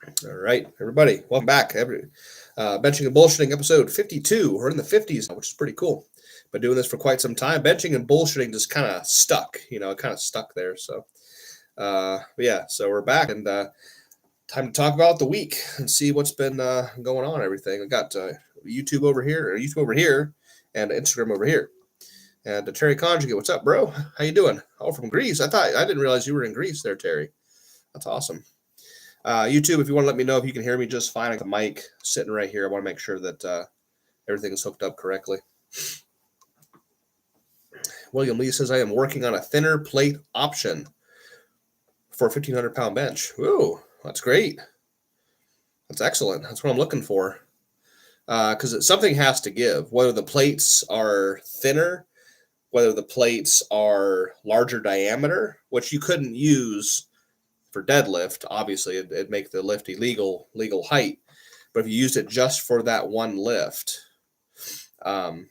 All right, everybody, welcome back. Benching and bullshitting episode 52. We're in the 50s now, which is pretty cool. Been doing this for quite some time. Benching and bullshitting just kind of stuck, it kind of stuck there. But yeah, so we're back and time to talk about the week and see what's been going on. Everything. I got YouTube over here, and Instagram over here. And Terry Conjugate, what's up, bro? How you doing? Oh, from Greece. I didn't realize you were in Greece there, Terry. That's awesome. YouTube, if you want to let me know if you can hear me just fine. I got the mic sitting right here. I want to make sure that everything is hooked up correctly. William Lee says, I am working on a thinner plate option for a 1,500-pound bench. Ooh, that's great. That's excellent. That's what I'm looking for. Because something has to give. Whether the plates are thinner, whether the plates are larger diameter, which you couldn't use for deadlift, obviously it'd make the lift legal height. But if you used it just for that one lift, I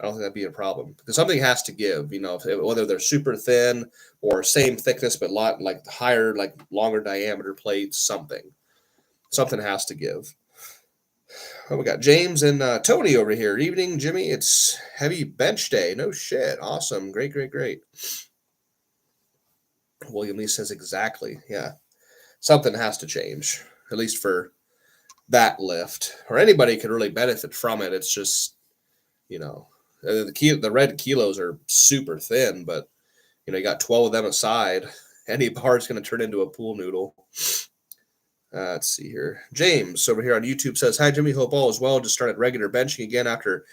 don't think that'd be a problem because something has to give. Whether they're super thin or same thickness but like higher, like longer diameter plates, something has to give. Oh, we got James and Tony over here. Evening, Jimmy. It's heavy bench day. No shit. Awesome. Great. William Lee says exactly. Yeah. Something has to change, at least for that lift. Or anybody could really benefit from it. It's just, the red kilos are super thin, but, you got 12 of them aside. Any bar is going to turn into a pool noodle. Let's see here. James over here on YouTube says, hi, Jimmy. Hope all is well. Just started regular benching again after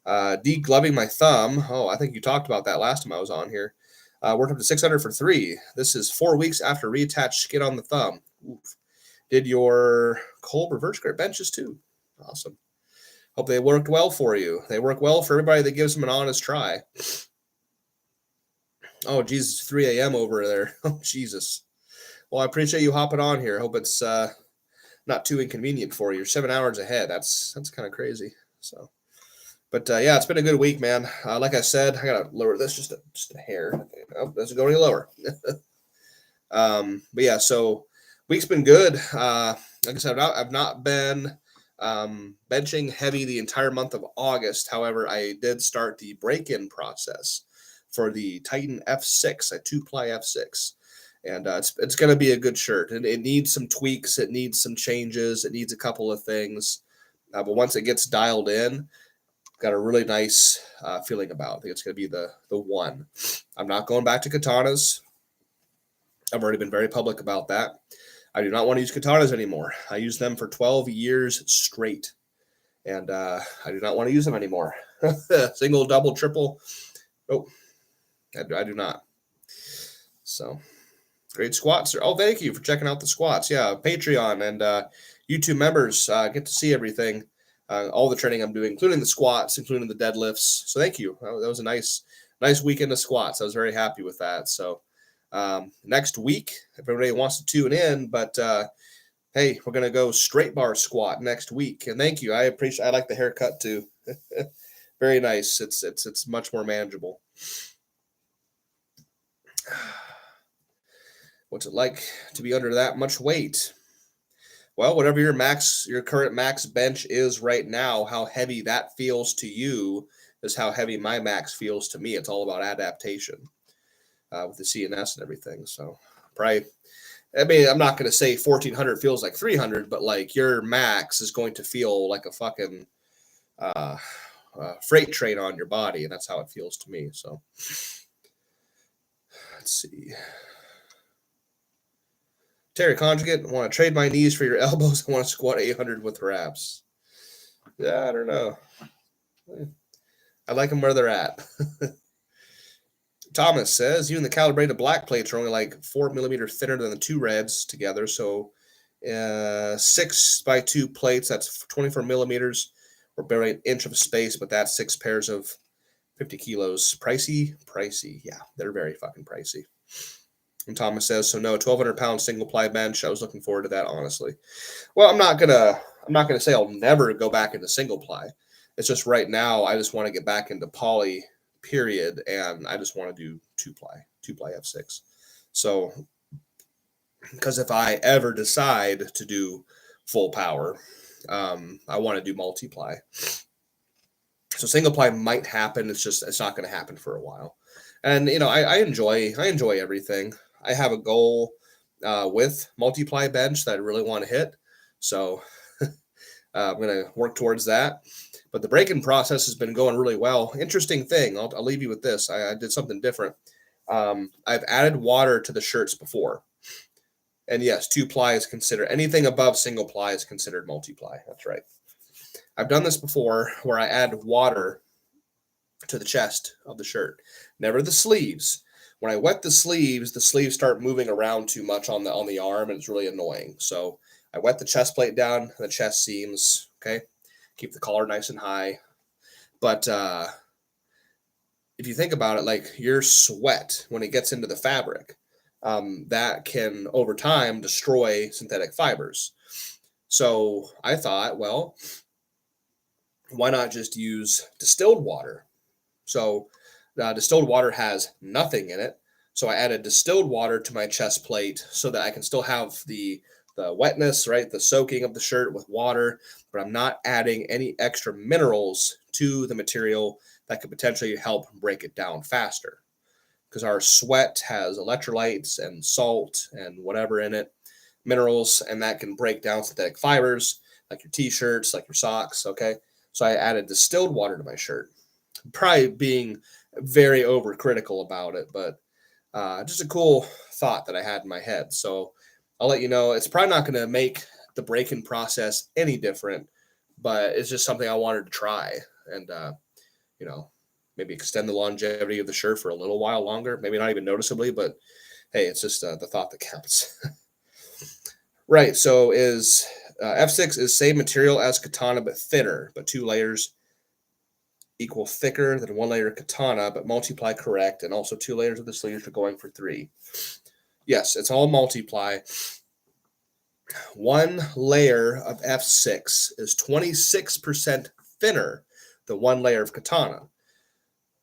degloving my thumb. Oh, I think you talked about that last time I was on here. Worked up to 600 for 3. This is 4 weeks after reattached skin on the thumb. Oof. Did your Kolb reverse grip benches too? Awesome. Hope they worked well for you. They work well for everybody that gives them an honest try. Oh, Jesus, 3 a.m. over there. Oh, Jesus. Well, I appreciate you hopping on here. Hope it's not too inconvenient for you. You're 7 hours ahead. That's kind of crazy. So, but yeah, it's been a good week, man. Like I said, I gotta lower this just a hair. Oh, doesn't go any lower. But yeah, so week's been good. Like I said, I've not been benching heavy the entire month of August. However, I did start the break-in process for the Titan F6, a 2-ply F6. And it's going to be a good shirt. And it needs some tweaks. It needs some changes. It needs a couple of things. But once it gets dialed in, got a really nice feeling about it. I think it's going to be the one. I'm not going back to katanas. I've already been very public about that. I do not want to use katanas anymore. I used them for 12 years straight. And I do not want to use them anymore. Single, double, triple. Oh, I do not. So... great squats. Oh, thank you for checking out the squats. Yeah, Patreon and YouTube members get to see everything, all the training I'm doing, including the squats, including the deadlifts. So thank you. That was a nice weekend of squats. I was very happy with that. So next week, if everybody wants to tune in, but hey, we're gonna go straight bar squat next week. And thank you. I like the haircut too. Very nice. It's much more manageable. What's it like to be under that much weight? Well, whatever your current max bench is right now, how heavy that feels to you is how heavy my max feels to me. It's all about adaptation with the CNS and everything. So probably, I'm not going to say 1,400 feels like 300, but like your max is going to feel like a fucking freight train on your body. And that's how it feels to me. So let's see. Terry Conjugate, want to trade my knees for your elbows. I want to squat 800 with wraps. Yeah, I don't know. I like them where they're at. Thomas says, you and the calibrated black plates are only like 4 millimeters thinner than the 2 reds together. So 6x2 plates, that's 24 millimeters. Or barely an inch of space, but that's 6 pairs of 50 kilos. Pricey. Yeah, they're very fucking pricey. And Thomas says, so no, 1,200-pound single-ply bench. I was looking forward to that, honestly. Well, I'm not gonna say I'll never go back into single-ply. It's just right now, I just want to get back into poly, period, and I just want to do two-ply F6. So because if I ever decide to do full power, I want to do multiply. So single ply might happen. It's not going to happen for a while. And I enjoy everything. I have a goal with multiply bench that I really want to hit. So I'm going to work towards that. But the break-in process has been going really well. Interesting thing. I'll leave you with this. I did something different. I've added water to the shirts before. And yes, two ply is considered anything above single ply is considered multiply. That's right. I've done this before where I add water to the chest of the shirt, never the sleeves. When I wet the sleeves start moving around too much on the arm, and it's really annoying. So I wet the chest plate down, the chest seams. Okay, keep the collar nice and high. But if you think about it, like your sweat when it gets into the fabric, that can over time destroy synthetic fibers. So I thought, well, why not just use distilled water? So distilled water has nothing in it. So I added distilled water to my chest plate so that I can still have the wetness, right? The soaking of the shirt with water, but I'm not adding any extra minerals to the material that could potentially help break it down faster. Because our sweat has electrolytes and salt and whatever in it, minerals, and that can break down synthetic fibers like your t-shirts, like your socks. Okay. So I added distilled water to my shirt, probably being very overcritical about it, but just a cool thought that I had in my head. So I'll let you know. It's probably not going to make the break-in process any different, but it's just something I wanted to try and, you know, maybe extend the longevity of the shirt for a little while longer. Maybe not even noticeably, but hey, it's just the thought that counts. Right. So is F6 is same material as katana, but thinner, but 2 layers equal thicker than 1 layer katana, but multiply correct, and also 2 layers of the sleeves for going for 3. Yes, it's all multiply. 1 layer of F6 is 26% thinner than 1 layer of katana.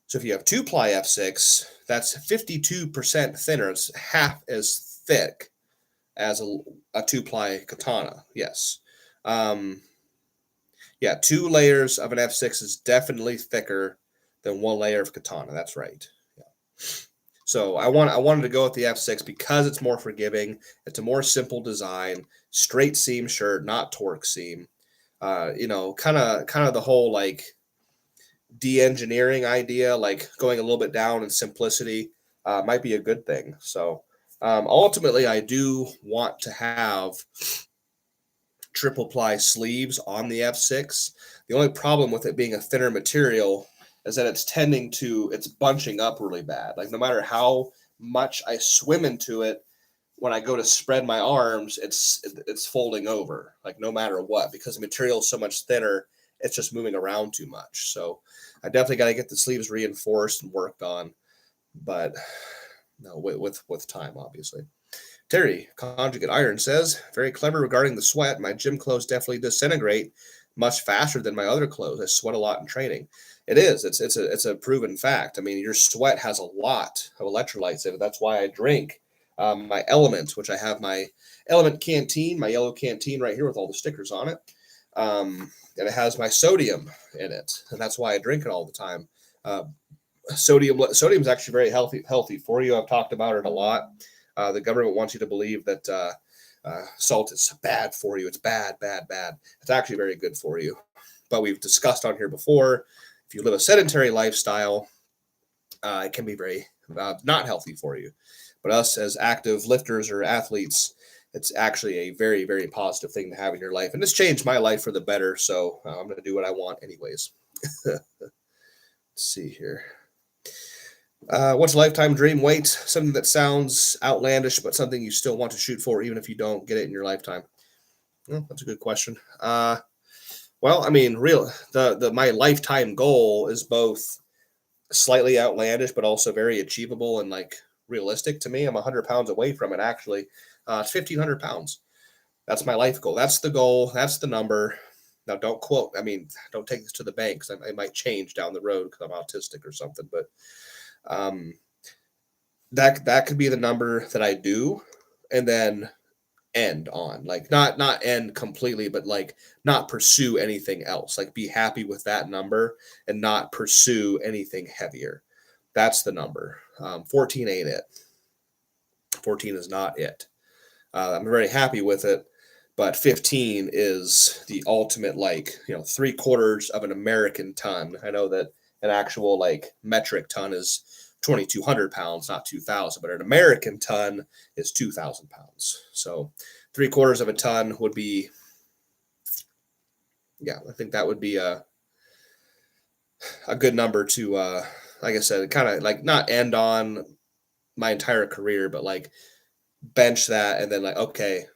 So if you have 2-ply F6, that's 52% thinner. It's half as thick as a 2-ply katana. Yes. Yeah, 2 layers of an F6 is definitely thicker than 1 layer of katana. That's right. Yeah. So I wanted to go with the F6 because it's more forgiving. It's a more simple design, straight seam shirt, not torque seam. Kind of the whole like de-engineering idea, like going a little bit down in simplicity, might be a good thing. So ultimately, I do want to have triple ply sleeves on the F6. The only problem with it being a thinner material is that it's bunching up really bad. Like no matter how much I swim into it, when I go to spread my arms, it's folding over, like no matter what, because the material is so much thinner, it's just moving around too much. So I definitely got to get the sleeves reinforced and worked on, but no, with time, obviously. Terry, Conjugate Iron says, very clever regarding the sweat. My gym clothes definitely disintegrate much faster than my other clothes. I sweat a lot in training. It is. It's a proven fact. I mean, your sweat has a lot of electrolytes in it. That's why I drink my Element, which I have my Element canteen, my yellow canteen right here with all the stickers on it. And it has my sodium in it, and that's why I drink it all the time. Sodium is actually very healthy for you. I've talked about it a lot. The government wants you to believe that salt is bad for you. It's bad. It's actually very good for you. But we've discussed on here before, if you live a sedentary lifestyle, it can be very not healthy for you. But us as active lifters or athletes, it's actually a very, very positive thing to have in your life. And it's changed my life for the better. So I'm going to do what I want anyways. Let's see here. What's a lifetime dream weight? Something that sounds outlandish, but something you still want to shoot for, even if you don't get it in your lifetime. Well, that's a good question. Well, I mean, my lifetime goal is both slightly outlandish, but also very achievable and like realistic to me. I'm 100 pounds away from it. Actually, it's 1,500 pounds. That's my life goal. That's the goal. That's the number. Now, don't quote. I mean, don't take this to the bank because I might change down the road because I'm autistic or something. But that could be the number that I do, and then end on, like not end completely, but like not pursue anything else, like be happy with that number and not pursue anything heavier. That's the number. 14 ain't it. 14 is not it. I'm very happy with it, but 15 is the ultimate, like, 3/4 of an American ton. I know that an actual like metric ton is 2,200 pounds, not 2,000, but an American ton is 2,000 pounds. So 3/4 of a ton would be, yeah, I think that would be a good number to, like I said, kind of like not end on my entire career, but like bench that and then like, okay,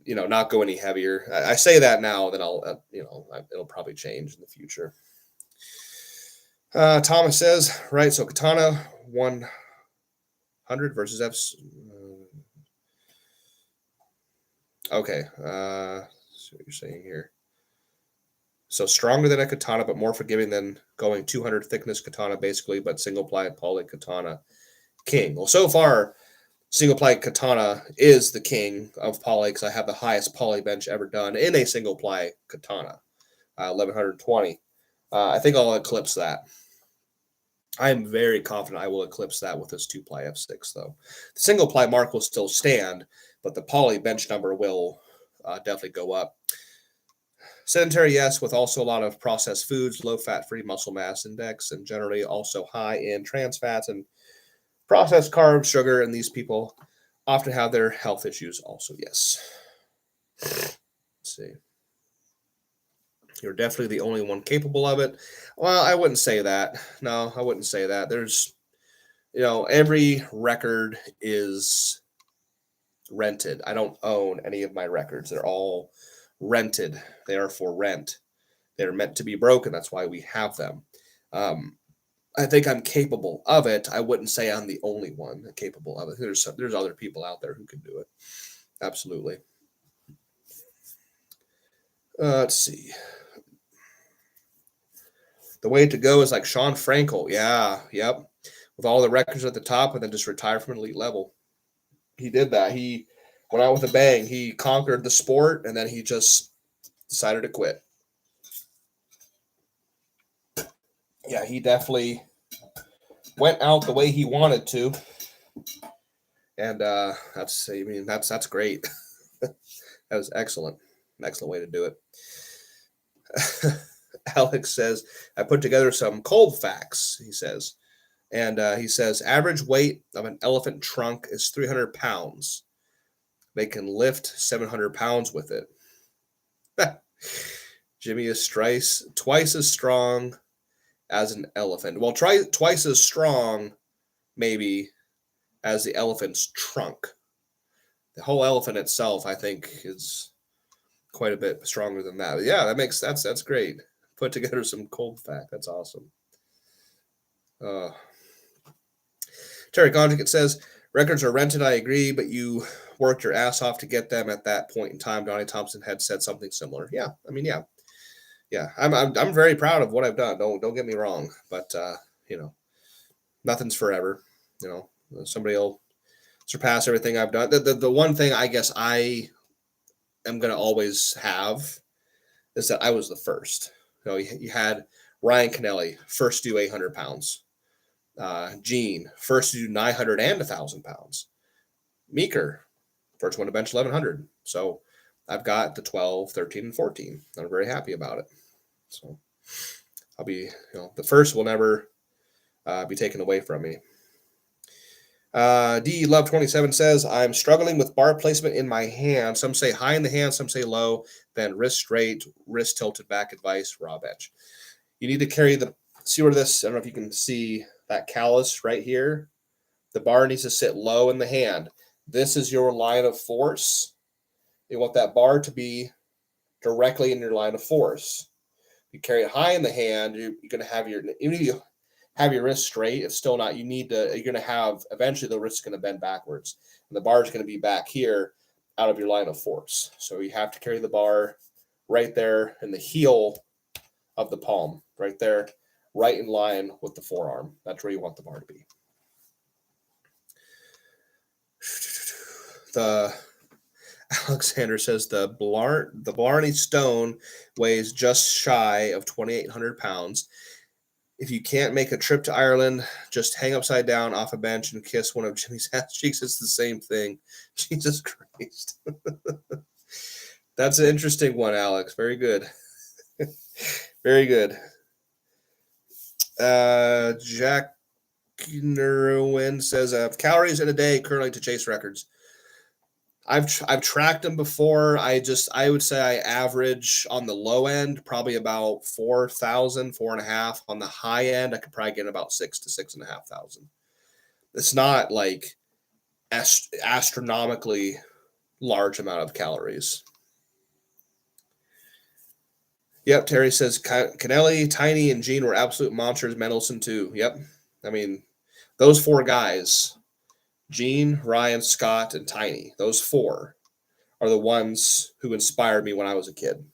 not go any heavier. I say that now, then I'll, it'll probably change in the future. Thomas says, right, so katana 100 versus F. Okay, see what you're saying here. So stronger than a katana, but more forgiving than going 200 thickness katana, basically, but single ply poly katana king. Well, so far, single ply katana is the king of poly because I have the highest poly bench ever done in a single ply katana, 1120. I think I'll eclipse that. I am very confident I will eclipse that with this 2-ply F6, though. The single ply mark will still stand, but the poly bench number will definitely go up. Sedentary, yes, with also a lot of processed foods, low fat-free muscle mass index, and generally also high in trans fats and processed carbs, sugar, and these people often have their health issues also, yes. Let's see. You're definitely the only one capable of it. Well, I wouldn't say that. No, I wouldn't say that. There's, every record is rented. I don't own any of my records. They're all rented. They are for rent. They're meant to be broken. That's why we have them. I think I'm capable of it. I wouldn't say I'm the only one capable of it. There's other people out there who can do it. Absolutely. Let's see. The way to go is like Sean Frankel. Yeah, yep. With all the records at the top and then just retire from an elite level. He did that. He went out with a bang. He conquered the sport and then he just decided to quit. Yeah, he definitely went out the way he wanted to. And that's great. That was excellent. An excellent way to do it. Alex says, I put together some cold facts, he says. And he says, average weight of an elephant trunk is 300 pounds. They can lift 700 pounds with it. Jimmy is twice as strong as an elephant. Well, twice as strong, maybe, as the elephant's trunk. The whole elephant itself, I think, is quite a bit stronger than that. But yeah, that's great. Put together some cold fact. That's awesome. Terry Conjugate says, records are rented, I agree, but you worked your ass off to get them at that point in time. Donnie Thompson had said something similar. Yeah, I mean, yeah. I'm very proud of what I've done. Don't get me wrong, but nothing's forever. Somebody will surpass everything I've done. The one thing I guess I am going to always have is that I was the first. You had Ryan Kennelly, first to do 800 pounds. Gene, first to do 900 and 1,000 pounds. Meeker, first one to bench 1,100. So I've got the 12, 13, and 14. I'm very happy about it. So I'll be, the first will never be taken away from me. D Love 27 says, I'm struggling with bar placement in my hand. Some say high in the hand, some say low, then wrist straight, wrist tilted back advice, raw bench. You need to carry see where this, I don't know if you can see that callus right here. The bar needs to sit low in the hand. This is your line of force. You want that bar to be directly in your line of force. You carry it high in the hand, you're going to have even if you have your wrist straight, it's still not, you're going to have, eventually the wrist is going to bend backwards. And the bar is going to be back here out of your line of force. So you have to carry the bar right there in the heel of the palm, right there, right in line with the forearm. That's where you want the bar to be. The Alexander says the Blarney Stone weighs just shy of 2,800 pounds. If you can't make a trip to Ireland, just hang upside down off a bench and kiss one of Jimmy's ass cheeks. It's the same thing. Jesus Christ. That's an interesting one, Alex. Very good. Very good. Jack Nerwin says, calories in a day currently to chase records. I've tracked them before. I would say I average on the low end probably about 4,000, 4.5. On the high end, I could probably get about 6,000 to 6,500. It's not like astronomically large amount of calories. Yep, Terry says Kennelly, Tiny, and Gene were absolute monsters. Mendelsohn too. Yep, I mean those four guys. Gene, Ryan, Scott, and Tiny. Those four are the ones who inspired me when I was a kid.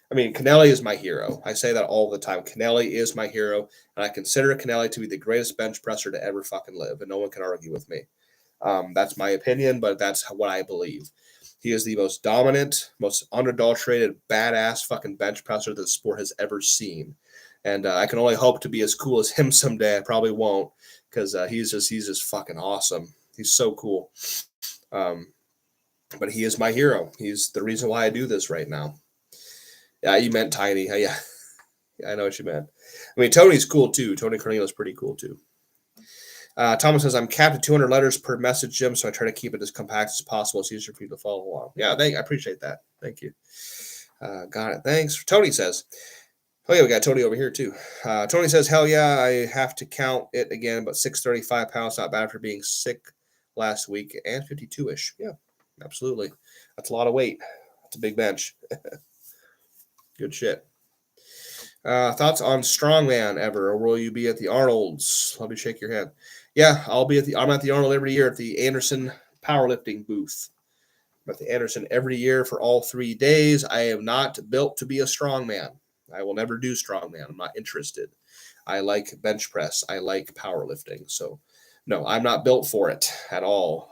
I mean, Kennelly is my hero. I say that all the time. Kennelly is my hero, and I consider Kennelly to be the greatest bench presser to ever fucking live, and no one can argue with me. That's my opinion, but that's what I believe. He is the most dominant, most unadulterated, badass fucking bench presser that the sport has ever seen. And I can only hope to be as cool as him someday. I probably won't, because he's just fucking awesome. He's so cool. But he is my hero. He's the reason why I do this right now. Yeah, you meant Tiny. Yeah, I know what you meant. I mean, Tony's cool too. Tony Cornelius pretty cool too. Thomas says, I'm capped at 200 letters per message, Jim, so I try to keep it as compact as possible. It's easier for you to follow along. Yeah, I appreciate that. Thank you. Got it. Thanks. Tony says, oh, yeah, we got Tony over here, too. Tony says, hell yeah, I have to count it again, but 635 pounds, not bad for being sick last week, and 52-ish. Yeah, absolutely. That's a lot of weight. That's a big bench. Good shit. Thoughts on strongman ever, or will you be at the Arnold's? Let me shake your hand. Yeah, I'm at the Arnold every year at the Anderson powerlifting booth. I'm at the Anderson every year for all 3 days. I am not built to be a strongman. I will never do strongman. I'm not interested. I like bench press. I like powerlifting. So, no, I'm not built for it at all.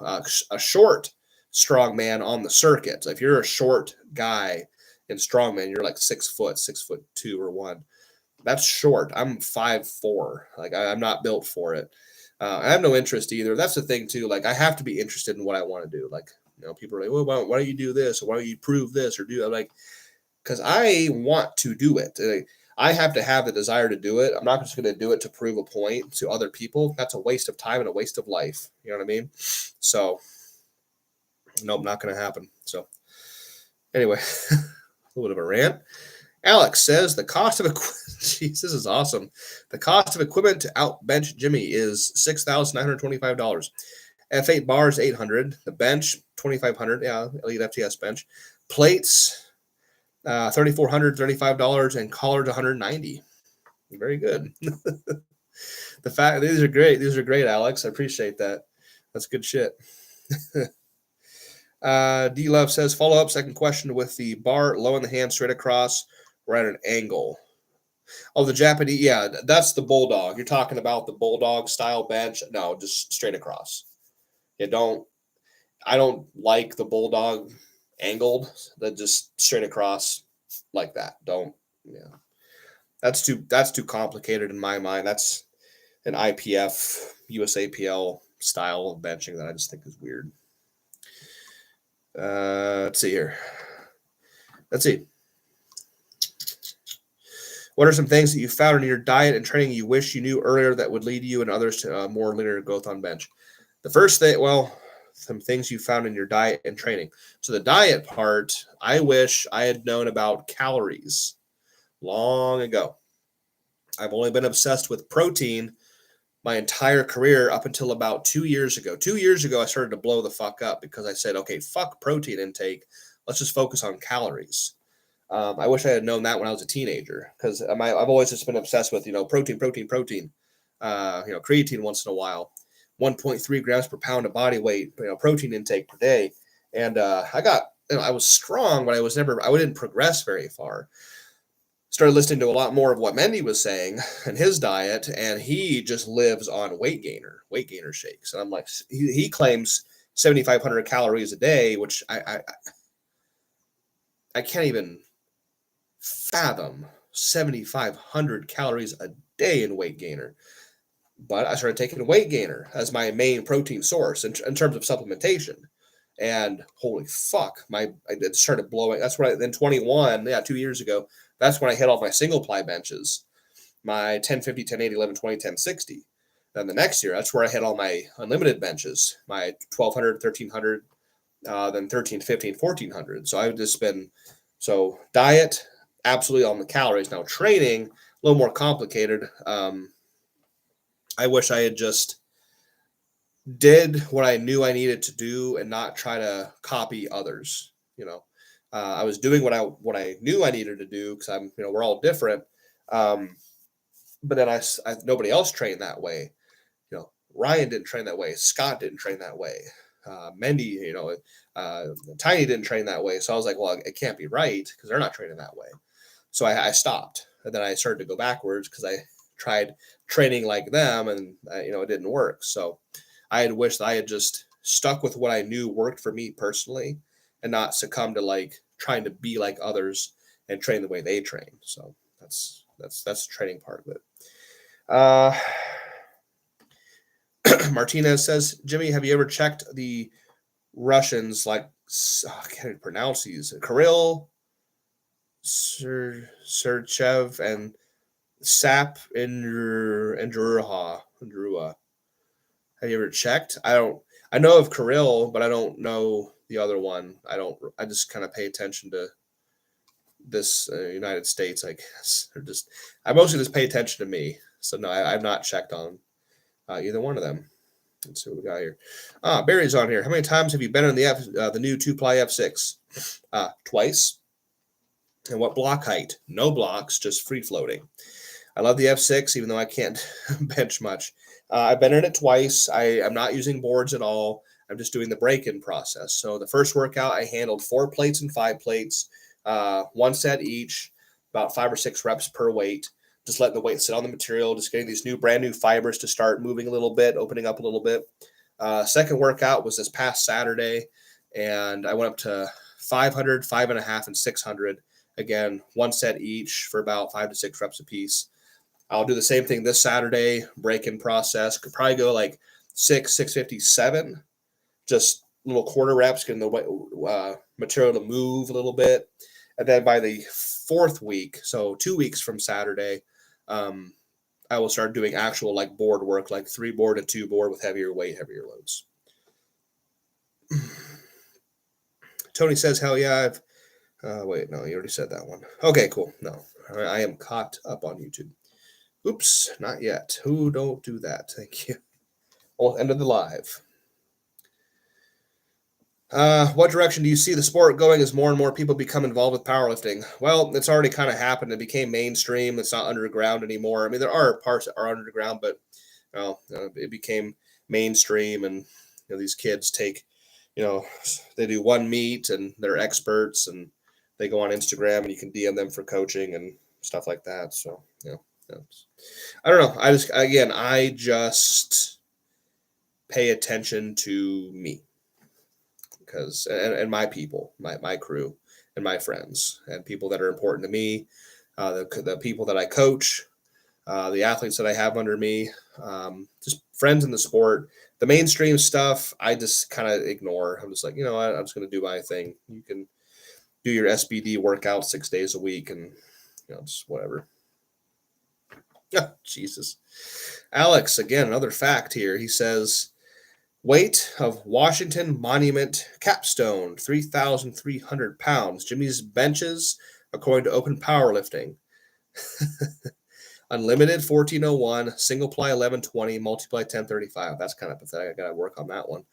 A short strongman on the circuit. So if you're a short guy in strongman, you're like 6 foot, 6'2" or 1. That's short. I'm 5'4". Like I'm not built for it. I have no interest either. That's the thing too. Like I have to be interested in what I want to do. Like, people are like, well, why don't you do this? Or why don't you prove this or do that? Like, because I want to do it. Like, I have to have the desire to do it. I'm not just going to do it to prove a point to other people. That's a waste of time and a waste of life. You know what I mean? So, nope, not going to happen. So, anyway, a little bit of a rant. Alex says the cost of equipment. Jeez, this is awesome. The cost of equipment to outbench Jimmy is $6,925. F8 bars $800. The bench $2,500. Yeah, elite FTS bench. Plates $3,400, $35, and collars $190. Very good. The fact these are great. These are great, Alex. I appreciate that. That's good shit. D Love says follow up second question with the bar low in the hand straight across or at an angle. Oh, the Japanese, yeah, that's the bulldog. You're talking about the bulldog style bench? No, just straight across. I don't like the bulldog angled. That just straight across like that. That's too complicated in my mind. That's an IPF USAPL style of benching that I just think is weird. Let's see here. Let's see. What are some things that you found in your diet and training you wish you knew earlier that would lead you and others to more linear growth on bench? The first thing, some things you found in your diet and training. So the diet part, I wish I had known about calories long ago. I've only been obsessed with protein my entire career up until about 2 years ago. 2 years ago, I started to blow the fuck up because I said, okay, fuck protein intake. Let's just focus on calories. I wish I had known that when I was a teenager because I've always just been obsessed with, protein, creatine once in a while, 1.3 grams per pound of body weight, protein intake per day. And I was strong, but I didn't progress very far. Started listening to a lot more of what Mendy was saying and his diet, and he just lives on weight gainer shakes. And I'm like, he claims 7,500 calories a day, which I can't even fathom 7,500 calories a day in weight gainer. But I started taking weight gainer as my main protein source in terms of supplementation. And holy fuck, it started blowing. That's when in 21, 2 years ago, that's when I hit all my single ply benches, my 1050, 1080, 11, 20, 1060. Then the next year, that's where I hit all my unlimited benches, my 1200, 1300, then 13, 15, 1400. So I've just been, diet, absolutely on the calories. Now training, a little more complicated. I wish I had just did what I knew I needed to do and not try to copy others. I was doing what I knew I needed to do because we're all different. But then nobody else trained that way. Ryan didn't train that way. Scott didn't train that way. Mendy, Tiny didn't train that way. So I was like, well, it can't be right because they're not training that way. So I stopped, and then I started to go backwards because I tried training like them, and it didn't work. So I had wished I had just stuck with what I knew worked for me personally, and not succumb to like trying to be like others and train the way they train. So that's the training part of it. Martinez says, Jimmy, have you ever checked the Russians I can't even pronounce these? Kirill, Serchev, and Sap Ndruha. Have you ever checked? I know of Kirill, but I don't know the other one. I just kind of pay attention to this United States, I guess. I mostly just pay attention to me. So no, I've not checked on either one of them. Let's see what we got here. Barry's on here. How many times have you been in the new 2-ply F6? Twice. And what block height? No blocks, just free floating. I love the F6, even though I can't bench much. I've been in it twice. I'm not using boards at all. I'm just doing the break-in process. So the first workout, I handled 4 plates and 5 plates, 1 set each, about 5 or 6 reps per weight. Just letting the weight sit on the material, just getting these brand new fibers to start moving a little bit, opening up a little bit. Second workout was this past Saturday, and I went up to 500, 5.5, and 600. Again, 1 set each for about 5 to 6 reps a piece. I'll do the same thing this Saturday, break-in process. Could probably go like 6, 650, 7. Just little quarter reps, getting the material to move a little bit. And then by the 4th week, so 2 weeks from Saturday, I will start doing actual like board work, like 3 board and 2 board with heavier weight, heavier loads. Tony says, hell yeah, wait, no, you already said that one. Okay, cool. No, I am caught up on YouTube. Oops, not yet. Who don't do that? Thank you. Well, end of the live. What direction do you see the sport going as more and more people become involved with powerlifting? Well, it's already kind of happened. It became mainstream. It's not underground anymore. I mean, there are parts that are underground, but it became mainstream. And these kids take, they do 1 meet and they're experts, and they go on Instagram and you can DM them for coaching and stuff like that. So, I don't know. I just pay attention to me. Because and my people, my crew, and my friends, and people that are important to me, the people that I coach, the athletes that I have under me, just friends in the sport. The mainstream stuff, I just kind of ignore. I'm just like, I'm just going to do my thing. You can do your SBD workout 6 days a week, and just whatever. Oh, Jesus. Alex, again, another fact here. He says, weight of Washington Monument capstone, 3,300 pounds. Jimmy's benches, according to Open Powerlifting. Unlimited 1401, single ply 1120, multiply 1035. That's kind of pathetic. I got to work on that one.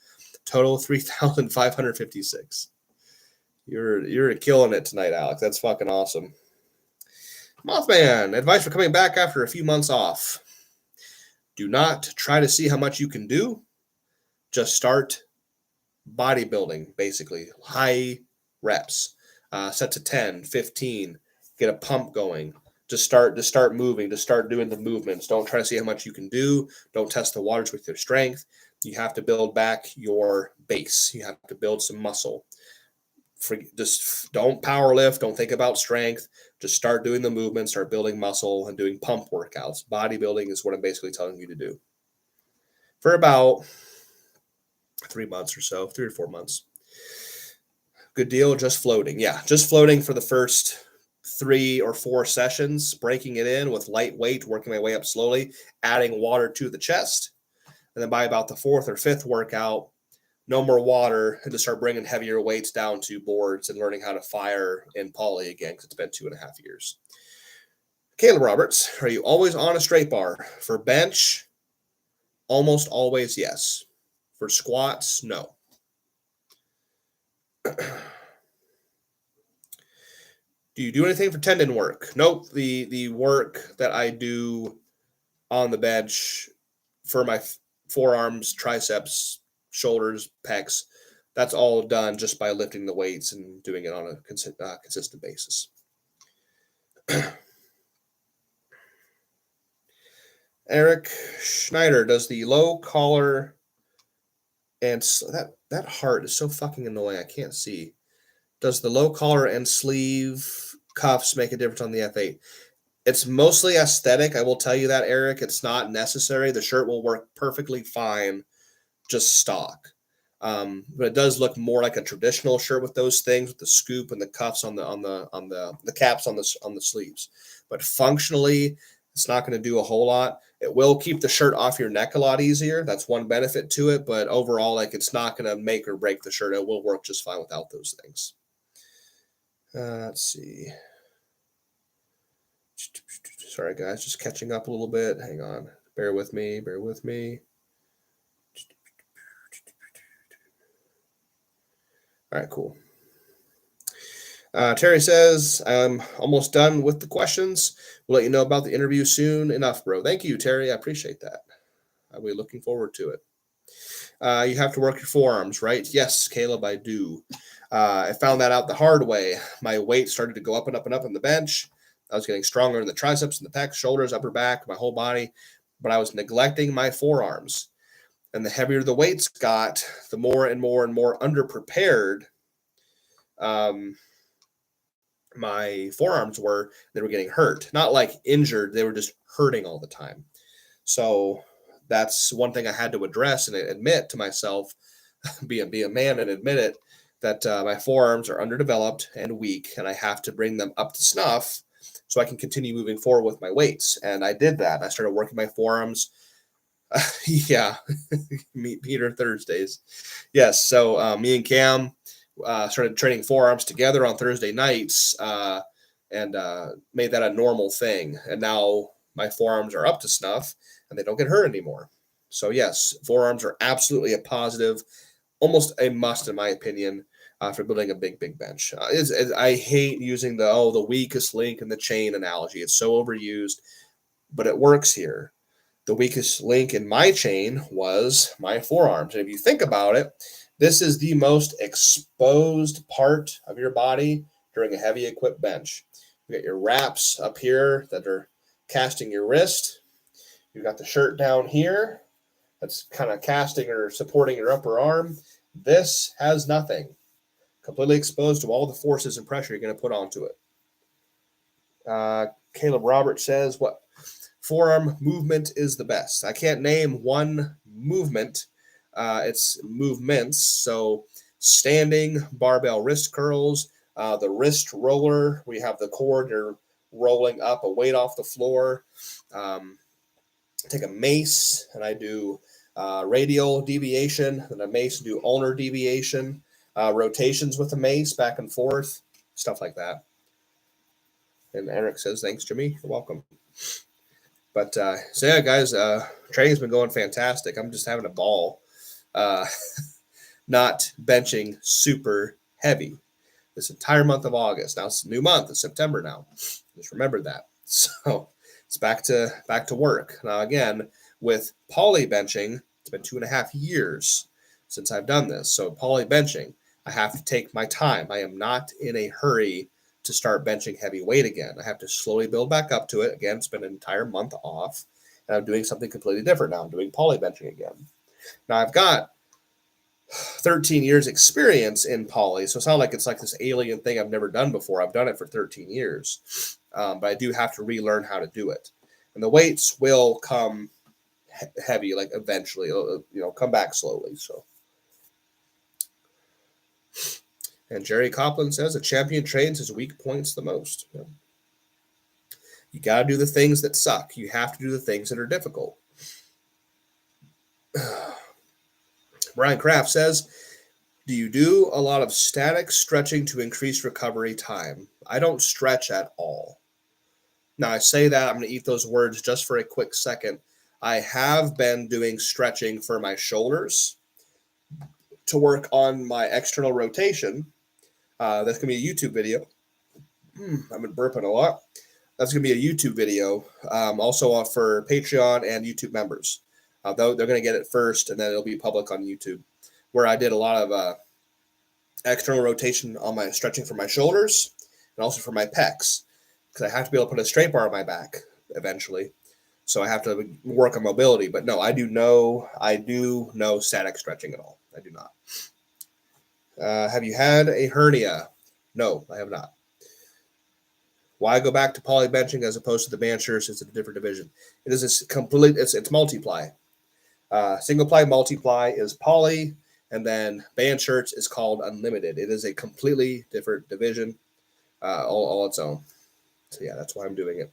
Total 3,556. You're killing it tonight, Alex. That's fucking awesome. Mothman, advice for coming back after a few months off. Do not try to see how much you can do. Just start bodybuilding, basically. High reps. Set to 10, 15. Get a pump going. Just start moving. Just start doing the movements. Don't try to see how much you can do. Don't test the waters with your strength. You have to build back your base. You have to build some muscle. Just don't power lift. Don't think about strength. Just start doing the movement, start building muscle and doing pump workouts. Bodybuilding is what I'm basically telling you to do for about 3 months or so, 3 or 4 months. Good deal. Just floating. Yeah. Just floating for the first 3 or 4 sessions, breaking it in with light weight, working my way up slowly, adding water to the chest. And then by about the 4th or 5th workout, no more water, and to start bringing heavier weights down to boards and learning how to fire in poly again, because it's been 2.5 years. Caleb Roberts, are you always on a straight bar? For bench, almost always yes. For squats, no. Do you do anything for tendon work? Nope. The work that I do on the bench for my forearms, triceps, shoulders, pecs, that's all done just by lifting the weights and doing it on a consistent basis. Eric Schneider, does the low collar and that heart is so fucking annoying. I can't see. Does the low collar and sleeve cuffs make a difference on the F8? It's mostly aesthetic. I will tell you that, Eric. It's not necessary. The shirt will work perfectly fine, just stock. But it does look more like a traditional shirt with those things, with the scoop and the cuffs on the caps on the sleeves. But functionally, it's not going to do a whole lot. It will keep the shirt off your neck a lot easier. That's one benefit to it. But overall, like, it's not going to make or break the shirt. It will work just fine without those things. Let's see. Sorry, guys, just catching up a little bit. Hang on. Bear with me. All right, cool. Terry says, I'm almost done with the questions. We'll let you know about the interview soon enough, bro. Thank you, Terry. I appreciate that. I'll be looking forward to it. You have to work your forearms, right? Yes, Caleb, I do. I found that out the hard way. My weight started to go up and up and up on the bench. I was getting stronger in the triceps and the pecs, shoulders, upper back, my whole body, but I was neglecting my forearms. And the heavier the weights got, the more and more and more underprepared my forearms were. They were getting hurt. Not like injured, they were just hurting all the time. So that's one thing I had to address and admit to myself, be a man and admit it, that my forearms are underdeveloped and weak, and I have to bring them up to snuff so I can continue moving forward with my weights. And I did that. I started working my forearms. Yeah, meet Peter Thursdays. Yes, so me and Cam started training forearms together on Thursday nights and made that a normal thing. And now my forearms are up to snuff and they don't get hurt anymore. So yes, forearms are absolutely a positive, almost a must in my opinion, for building a big bench. I hate using the weakest link in the chain analogy. It's so overused, but it works here. The weakest link in my chain was my forearms. And if you think about it, this is the most exposed part of your body during a heavy equipped bench. You got your wraps up here that are casting your wrist. You've got the shirt down here that's kind of casting or supporting your upper arm. This has nothing. Completely exposed to all the forces and pressure you're going to put onto it. Caleb Roberts says, what forearm movement is the best? I can't name one movement. It's movements. So standing, barbell wrist curls, the wrist roller. We have the cord, you're rolling up a weight off the floor. Take a mace, and I do radial deviation, and a mace do ulnar deviation. Rotations with a mace back and forth, stuff like that. And Eric says, thanks, Jimmy. You're welcome. But so yeah, guys, training's been going fantastic. I'm just having a ball. Not benching super heavy this entire month of August. Now it's a new month. It's September now. Just remember that. So it's back to work. Now again, with poly benching, it's been 2.5 years since I've done this. So poly benching, I have to take my time. I am not in a hurry to start benching heavy weight again. I have to slowly build back up to it. Again, it's been an entire month off, and I'm doing something completely different now. I'm doing poly benching again. Now I've got 13 years experience in poly, so it's not like it's like this alien thing I've never done before. I've done it for 13 years, but I do have to relearn how to do it. And the weights will come heavy, like eventually, it'll, come back slowly. So, and Jerry Copland says a champion trains his weak points the most. Yeah. You got to do the things that suck. You have to do the things that are difficult. Brian Kraft says, do you do a lot of static stretching to increase recovery time? I don't stretch at all. Now, I say that, I'm going to eat those words just for a quick second. I have been doing stretching for my shoulders to work on my external rotation. That's going to be a YouTube video. I've been burping a lot. That's going to be a YouTube video, also for Patreon and YouTube members. Though they're going to get it first, and then it'll be public on YouTube, where I did a lot of external rotation on my stretching for my shoulders and also for my pecs, because I have to be able to put a straight bar on my back eventually. So I have to work on mobility. But no, I do no static stretching at all. I do not. Have you had a hernia? No, I have not. Why go back to poly benching as opposed to the band shirts? It's a different division. It is it's multiply. Single ply multiply is poly, and then band shirts is called unlimited. It is a completely different division, all its own. So yeah, that's why I'm doing it.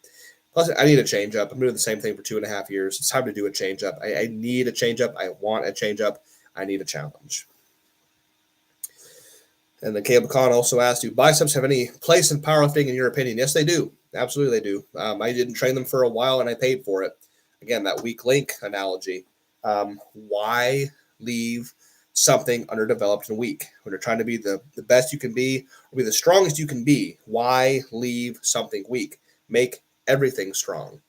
Plus, I need a change up. I'm doing the same thing for 2.5 years. It's time to do a change up. I need a change up. I want a change up. I need a challenge. And then Caleb Khan also asked, do biceps have any place in powerlifting in your opinion? Yes, they do. Absolutely, they do. I didn't train them for a while, and I paid for it. Again, that weak link analogy. Why leave something underdeveloped and weak? When you're trying to be the best you can be, or be the strongest you can be, why leave something weak? Make everything strong.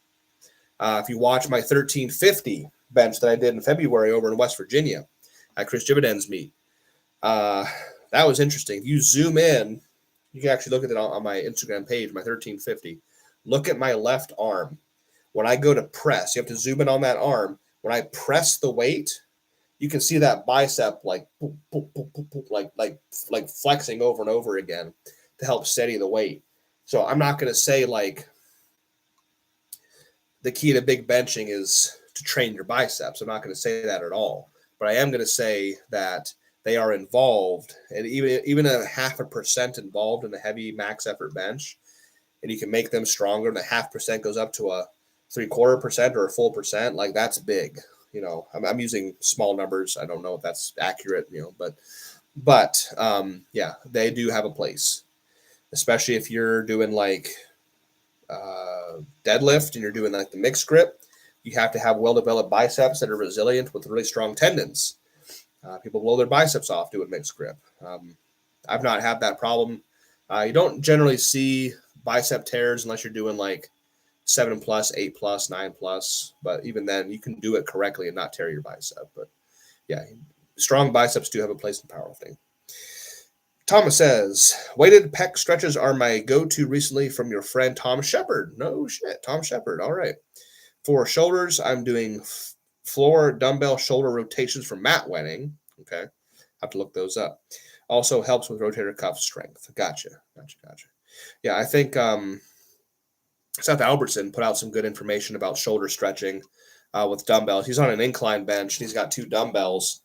If you watch my 1350 bench that I did in February over in West Virginia at Chris Dividend's meet, that was interesting. If you zoom in, you can actually look at it on my Instagram page, my 1350. Look at my left arm. When I go to press, you have to zoom in on that arm. When I press the weight, you can see that bicep like flexing over and over again to help steady the weight. So I'm not going to say like the key to big benching is to train your biceps. I'm not going to say that at all. But I am going to say that they are involved, and even a 0.5% involved in the heavy max effort bench, and you can make them stronger, and the 0.5% goes up to a 0.75% or a full percent. Like, that's big. I'm using small numbers. I don't know if that's accurate, but yeah, they do have a place, especially if you're doing like deadlift and you're doing like the mixed grip. You have to have well-developed biceps that are resilient with really strong tendons. People blow their biceps off doing mixed grip. I've not had that problem. You don't generally see bicep tears unless you're doing like 7+, 8+, 9+. But even then, you can do it correctly and not tear your bicep. But yeah, strong biceps do have a place in powerlifting. Thomas says, weighted pec stretches are my go-to recently from your friend Tom Shepard. No shit, Tom Shepard. All right. For shoulders, I'm doing floor dumbbell shoulder rotations from Matt Wenning. Okay. Have to look those up. Also helps with rotator cuff strength. Gotcha. Yeah, I think Seth Albertson put out some good information about shoulder stretching with dumbbells. He's on an incline bench. And he's got 2 dumbbells.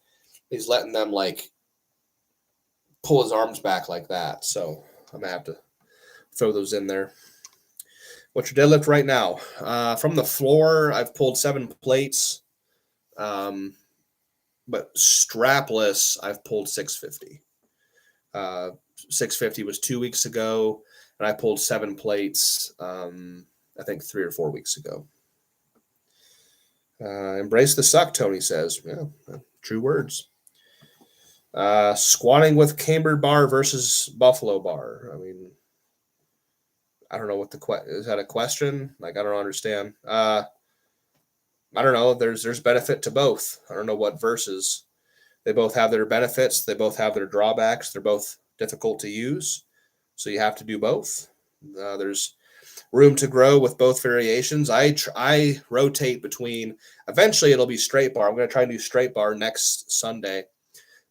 He's letting them like pull his arms back like that. So I'm going to have to throw those in there. What's your deadlift right now? From the floor, I've pulled 7 plates. But strapless, I've pulled 650. 650 was 2 weeks ago, and I pulled 7 plates, I think 3 or 4 weeks ago. Embrace the suck, Tony says. Yeah, true words. Squatting with cambered bar versus buffalo bar. I mean, I don't know what is that a question? Like, I don't understand. I don't know. There's benefit to both. I don't know what versus. They both have their benefits. They both have their drawbacks. They're both difficult to use. So you have to do both. There's room to grow with both variations. I rotate between. Eventually, it'll be straight bar. I'm going to try and do straight bar next Sunday,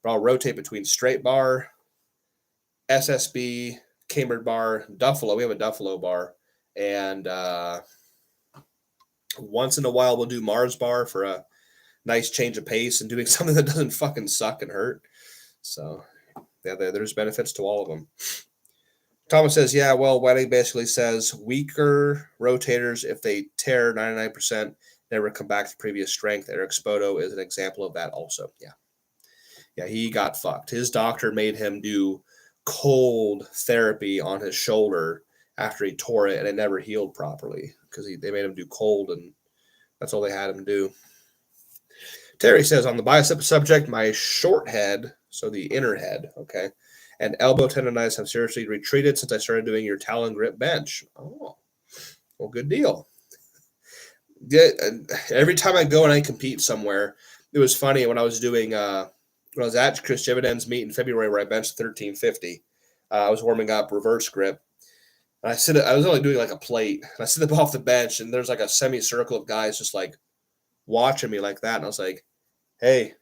but I'll rotate between straight bar, SSB, Cambridge bar, Duffalo. We have a Duffalo bar, and once in a while we'll do Mars bar for a nice change of pace and doing something that doesn't fucking suck and hurt. So yeah, there's benefits to all of them. Thomas says, yeah, well, Wedding basically says weaker rotators, if they tear 99%, never come back to previous strength. Eric Spoto is an example of that also. Yeah. Yeah, he got fucked. His doctor made him do cold therapy on his shoulder after he tore it, and it never healed properly because they made him do cold, and that's all they had him do. Terry says, on the bicep subject, my short head, so the inner head, okay, and elbow tendonitis have seriously retreated since I started doing your talon grip bench. Oh, well, good deal. Yeah, every time I go and I compete somewhere, it was funny when I was doing, when I was at Chris Dividend's meet in February where I benched 1350. I was warming up reverse grip. And I was only doing like a plate. And I sit up off the bench, and there's like a semicircle of guys just like watching me like that. And I was like, hey,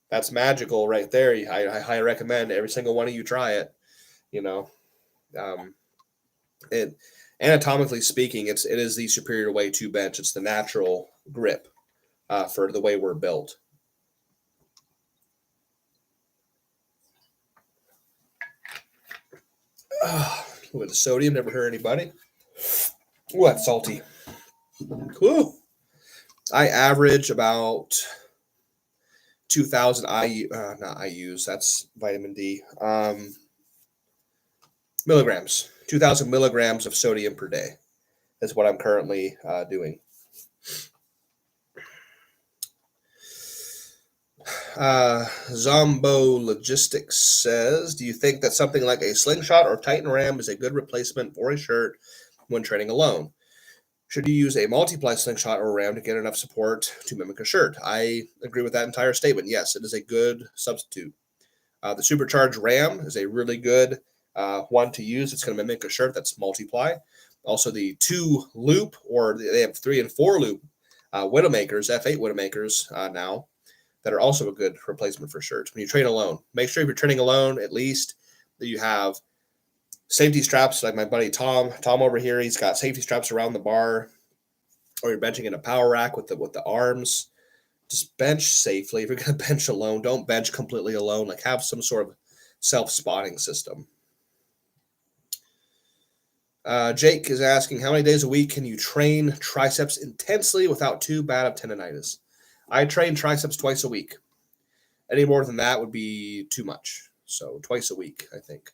that's magical right there. I highly recommend every single one of you try it. You know, it anatomically speaking, it is the superior way to bench. It's the natural grip for the way we're built. With the sodium, never hurt anybody. What salty? Cool. I average about 2,000 not IUs. That's vitamin D. Milligrams. 2,000 milligrams of sodium per day is what I'm currently doing. Zombo Logistics says, do you think that something like a slingshot or Titan Ram is a good replacement for a shirt when training alone? Should you use a multiply slingshot or ram to get enough support to mimic a shirt? I agree with that entire statement. Yes, it is a good substitute. The supercharged ram is a really good one to use. It's going to mimic a shirt that's multiply. Also, the 2 loop, or they have 3 and 4 loop Widowmakers, F8 Widowmakers now, that are also a good replacement for shirts. When you train alone, make sure if you're training alone, at least that you have safety straps, like my buddy Tom over here. He's got safety straps around the bar, or you're benching in a power rack with the arms. Just bench safely. If you're going to bench alone, don't bench completely alone. Like, have some sort of self-spotting system. Jake is asking, how many days a week can you train triceps intensely without too bad of tendonitis? I train triceps twice a week. Any more than that would be too much. So twice a week, I think.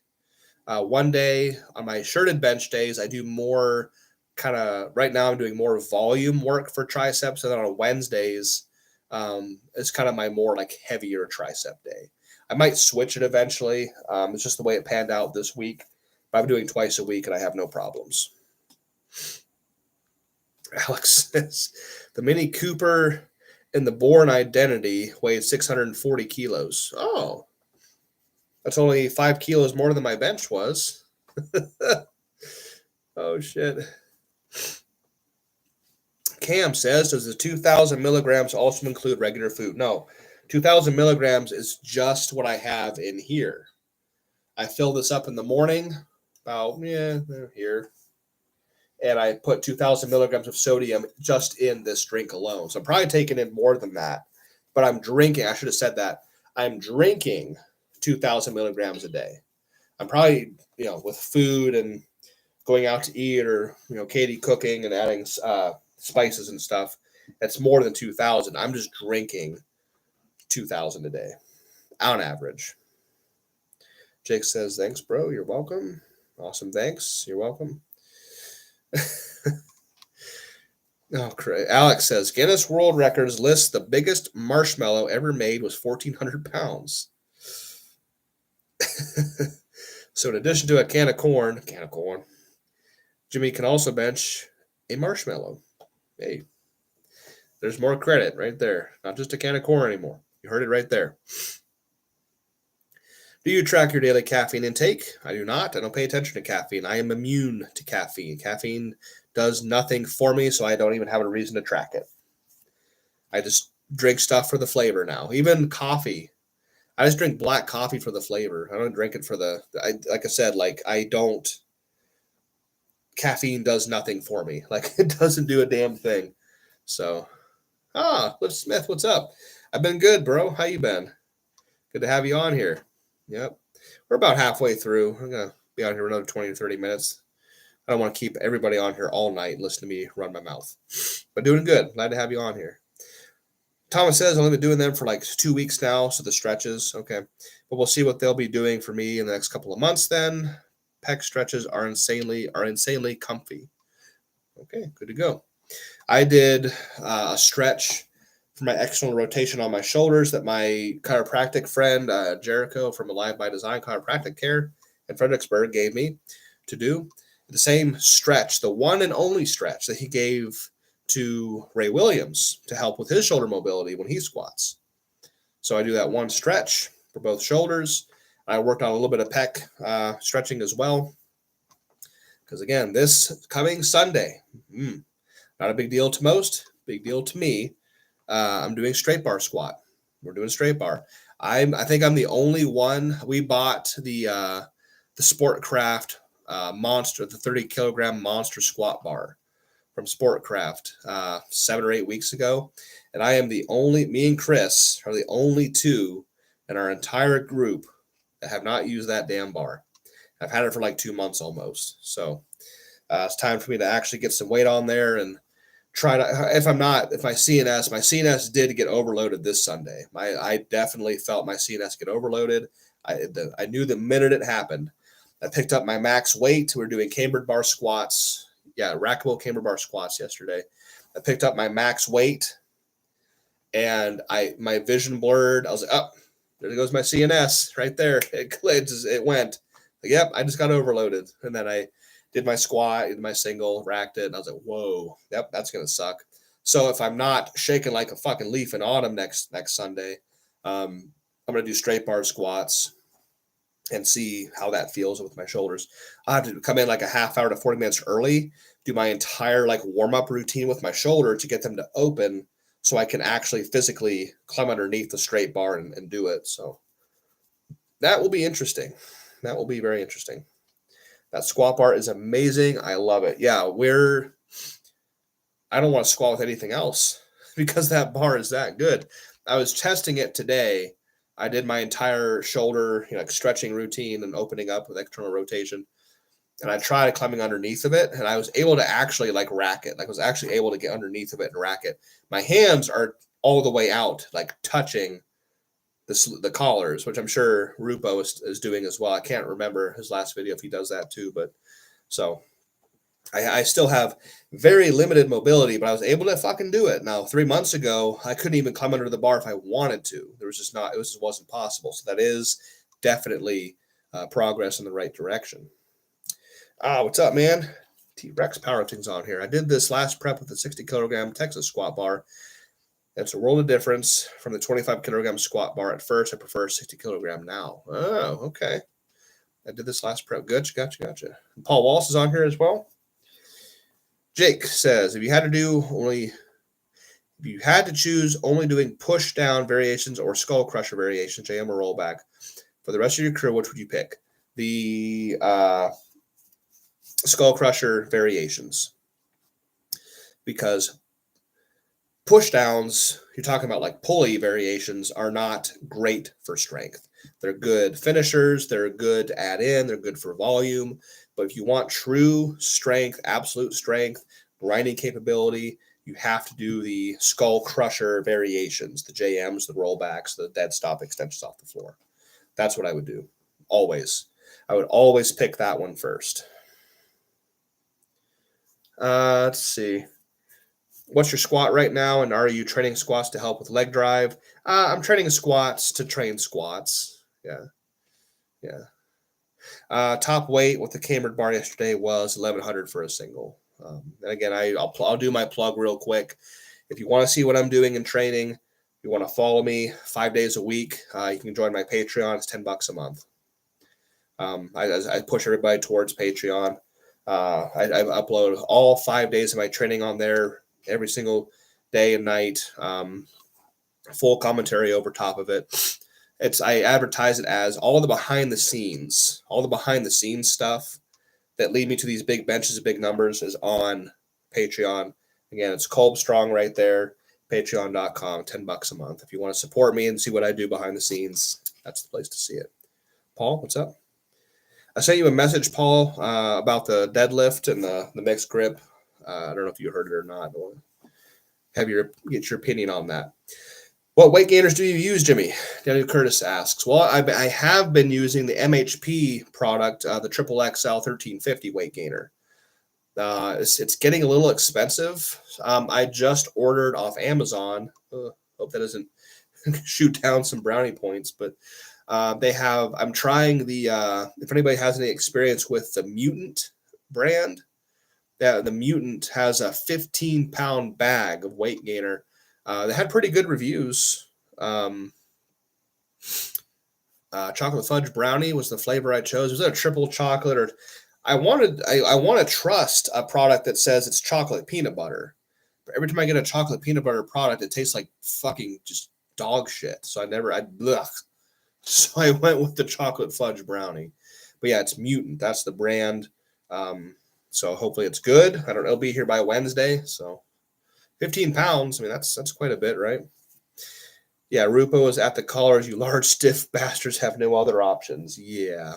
One day on my shirted bench days, I do more right now I'm doing more volume work for triceps. And then on Wednesdays, it's kind of my more like heavier tricep day. I might switch it eventually. It's just the way it panned out this week. But I'm doing twice a week and I have no problems. Alex says, the Mini Cooper in the Bourne Identity weighed 640 kilos. Oh, that's only 5 kilos more than my bench was. Oh, shit. Cam says, does the 2,000 milligrams also include regular food? No, 2,000 milligrams is just what I have in here. I fill this up in the morning, about, here. And I put 2,000 milligrams of sodium just in this drink alone. So I'm probably taking in more than that. But I'm drinking, I should have said that. I'm drinking 2,000 milligrams a day. I'm probably, with food and going out to eat, or, Katie cooking and adding spices and stuff, it's more than 2,000. I'm just drinking 2,000 a day on average. Jake says, thanks, bro. You're welcome. Awesome. Thanks. You're welcome. Oh, great. Alex says, Guinness World Records lists the biggest marshmallow ever made was 1,400 pounds. So in addition to a can of corn, Jimmy can also bench a marshmallow. Hey, there's more credit right there. Not just a can of corn anymore. You heard it right there. Do you track your daily caffeine intake? I do not. I don't pay attention to caffeine. I am immune to caffeine. Caffeine does nothing for me, so I don't even have a reason to track it. I just drink stuff for the flavor now. Even coffee. I just drink black coffee for the flavor. I don't drink it for like I said, like I don't, caffeine does nothing for me. Like it doesn't do a damn thing. So, Liv Smith, what's up? I've been good, bro. How you been? Good to have you on here. Yep. We're about halfway through. I'm going to be on here another 20 to 30 minutes. I don't want to keep everybody on here all night and listen to me run my mouth. But doing good. Glad to have you on here. Thomas says I've only been doing them for like 2 weeks now, so the stretches. Okay. But we'll see what they'll be doing for me in the next couple of months then. Pec stretches are insanely comfy. Okay, good to go. I did a stretch for my external rotation on my shoulders that my chiropractic friend, Jericho from Alive by Design Chiropractic Care in Fredericksburg gave me to do. The same stretch, the one and only stretch that he gave to Ray Williams to help with his shoulder mobility when he squats. So I do that one stretch for both shoulders. I worked on a little bit of pec stretching as well. Because again, this coming Sunday, not a big deal to most, big deal to me. I'm doing straight bar squat. We're doing straight bar. I think I'm the only one. We bought the Sportcraft monster, the 30 kilogram monster squat bar from Sportcraft 7 or 8 weeks ago. And I am me and Chris are the only two in our entire group that have not used that damn bar. I've had it for like 2 months almost. So it's time for me to actually get some weight on there and try to, if my CNS did get overloaded this Sunday. I definitely felt my CNS get overloaded. I knew the minute it happened. I picked up my max weight. We were doing cambered bar squats. Yeah, rackable cambered bar squats yesterday. I picked up my max weight and my vision blurred. I was like, oh, there goes my CNS right there. It went. Like, yep, I just got overloaded. And then I did my squat, did my single, racked it, and I was like, whoa, yep, that's going to suck. So if I'm not shaking like a fucking leaf in autumn next Sunday, I'm going to do straight bar squats and see how that feels with my shoulders. I have to come in like a half hour to 40 minutes early, do my entire like warm-up routine with my shoulder to get them to open so I can actually physically climb underneath the straight bar and do it. So that will be interesting. That will be very interesting. That squat bar is amazing. I love it. Yeah, I don't want to squat with anything else because that bar is that good. I was testing it today. I did my entire shoulder, like stretching routine and opening up with external rotation. And I tried climbing underneath of it, and I was able to actually like rack it. Like I was actually able to get underneath of it and rack it. My hands are all the way out, like touching the collars, which I'm sure Rupo is doing as well. I can't remember his last video if he does that too, but so I still have very limited mobility, but I was able to fucking do it. Now, 3 months ago, I couldn't even climb under the bar if I wanted to. It just wasn't possible. So that is definitely progress in the right direction. What's up, man? T-Rex Powerlifting's on here. I did this last prep with the 60 kilogram Texas squat bar. That's a world of difference from the 25 kilogram squat bar at first. I prefer 60 kilogram now. Oh, okay. I did this last prep. Gotcha. Paul Walsh is on here as well. Jake says, if you had to choose only doing push down variations or skull crusher variations, JM or rollback, for the rest of your career, which would you pick? The skull crusher variations. Because push downs, you're talking about like pulley variations, are not great for strength. They're good finishers. They're good to add in. They're good for volume. But if you want true strength, absolute strength, grinding capability, you have to do the skull crusher variations, the JMs, the rollbacks, the dead stop extensions off the floor. That's what I would do. Always. I would always pick that one first. Let's see. What's your squat right now, and are you training squats to help with leg drive? I'm training squats to train squats. Yeah. Top weight with the cambered bar yesterday was 1100 for a single. And again, I'll do my plug real quick. If you want to see what I'm doing in training, you want to follow me 5 days a week, you can join my Patreon. It's $10 a month. I push everybody towards Patreon. I upload all 5 days of my training on there every single day and night. Full commentary over top of it. I advertise it as all the behind the scenes stuff that lead me to these big benches, big numbers is on Patreon. Again, it's Kolbstrong right there, patreon.com, $10 a month. If you want to support me and see what I do behind the scenes, that's the place to see it. Paul, what's up? I sent you a message, Paul, about the deadlift and the mixed grip. I don't know if you heard it or not. Get your opinion on that. What weight gainers do you use, Jimmy? Daniel Curtis asks. Well, I have been using the MHP product, the Triple XL 1350 weight gainer. It's getting a little expensive. I just ordered off Amazon. Hope that doesn't shoot down some brownie points, but I'm trying if anybody has any experience with the Mutant brand, the Mutant has a 15-pound bag of weight gainer. They had pretty good reviews. Chocolate fudge brownie was the flavor I chose. Was it a triple chocolate or I want to trust a product that says it's chocolate peanut butter. But every time I get a chocolate peanut butter product, it tastes like fucking just dog shit. So So I went with the chocolate fudge brownie. But yeah, it's Mutant. That's the brand. So hopefully it's good. I don't know. It'll be here by Wednesday. So 15 pounds. I mean, that's quite a bit, right? Yeah, Rupo is at the collars. You large, stiff bastards have no other options. Yeah.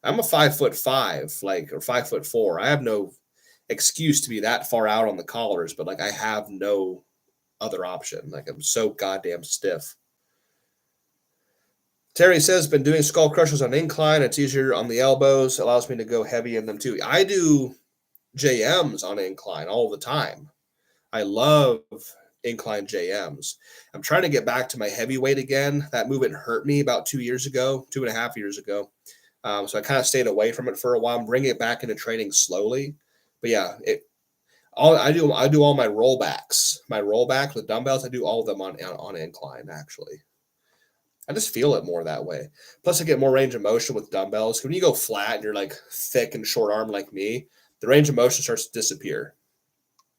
I'm a 5'5", or 5'4". I have no excuse to be that far out on the collars, but I have no other option. I'm so goddamn stiff. Terry says, been doing skull crushers on incline. It's easier on the elbows. Allows me to go heavy in them too. I do JMs on incline all the time. I love incline JMs. I'm trying to get back to my heavyweight again. That movement hurt me about 2.5 years ago. So I kind of stayed away from it for a while. I'm bringing it back into training slowly. But yeah, I do all my rollbacks. My rollbacks with dumbbells, I do all of them on incline, actually. I just feel it more that way. Plus, I get more range of motion with dumbbells. When you go flat and you're thick and short arm like me, the range of motion starts to disappear.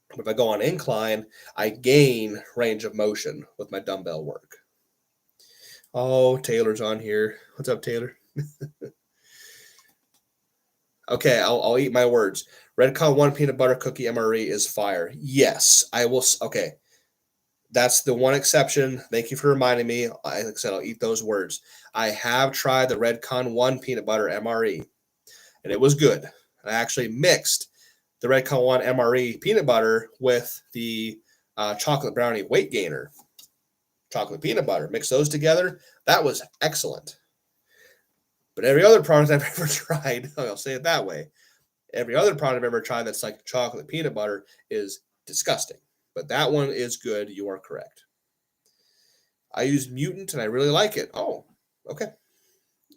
But if I go on incline, I gain range of motion with my dumbbell work. Oh, Taylor's on here. What's up, Taylor? Okay, I'll eat my words. Redcon 1 peanut butter cookie MRE is fire. Yes, I will. Okay, that's the one exception. Thank you for reminding me. Like I said, I'll eat those words. I have tried the Redcon 1 peanut butter MRE, and it was good. I actually mixed the Redcon 1 MRE peanut butter with the chocolate brownie weight gainer. Chocolate peanut butter. Mix those together. That was excellent. But every other product I've ever tried, I'll say it that way. Every other product I've ever tried that's like chocolate peanut butter is disgusting. But that one is good. You are correct. I use Mutant and I really like it. Oh, okay.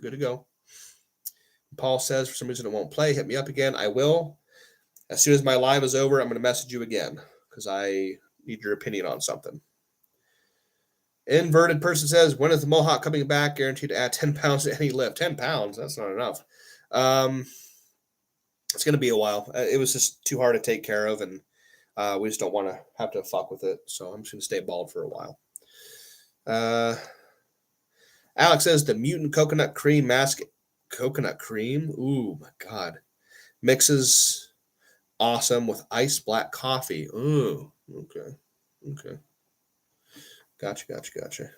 Good to go. Paul says for some reason it won't play. Hit me up again. I will. As soon as my live is over, I'm going to message you again because I need your opinion on something. Inverted person says, when is the Mohawk coming back? Guaranteed to add 10 pounds to any lift. 10 pounds? That's not enough. It's going to be a while. It was just too hard to take care of, and we just don't want to have to fuck with it. So I'm just going to stay bald for a while. Alex says, the Mutant Coconut Cream Mask. Coconut cream? Ooh, my God. Mixes awesome with iced black coffee. Ooh, okay. Gotcha.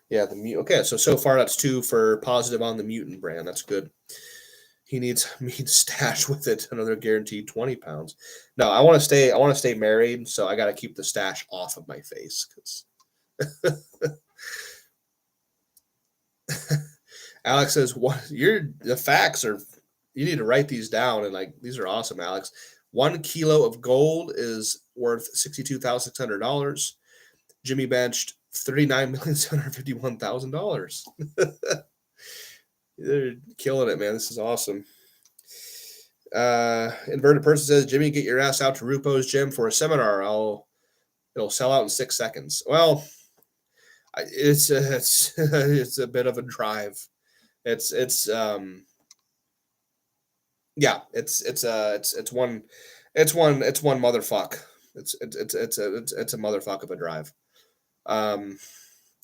Yeah, okay, so far that's 2 for positive on the Mutant brand. That's good. He needs me to stash with it another guaranteed 20 pounds. No, I want to stay married, so I got to keep the stash off of my face because Alex says, "What? The facts are? You need to write these down." And these are awesome, Alex. 1 kilo of gold is worth $62,600. Jimmy benched $39,751,000. They're killing it, man. This is awesome. Inverted person says, Jimmy, get your ass out to Rupo's gym for a seminar. It'll sell out in 6 seconds. Well, it's a bit of a drive. It's yeah, it's one motherfuck. It's a motherfuck of a drive. Um,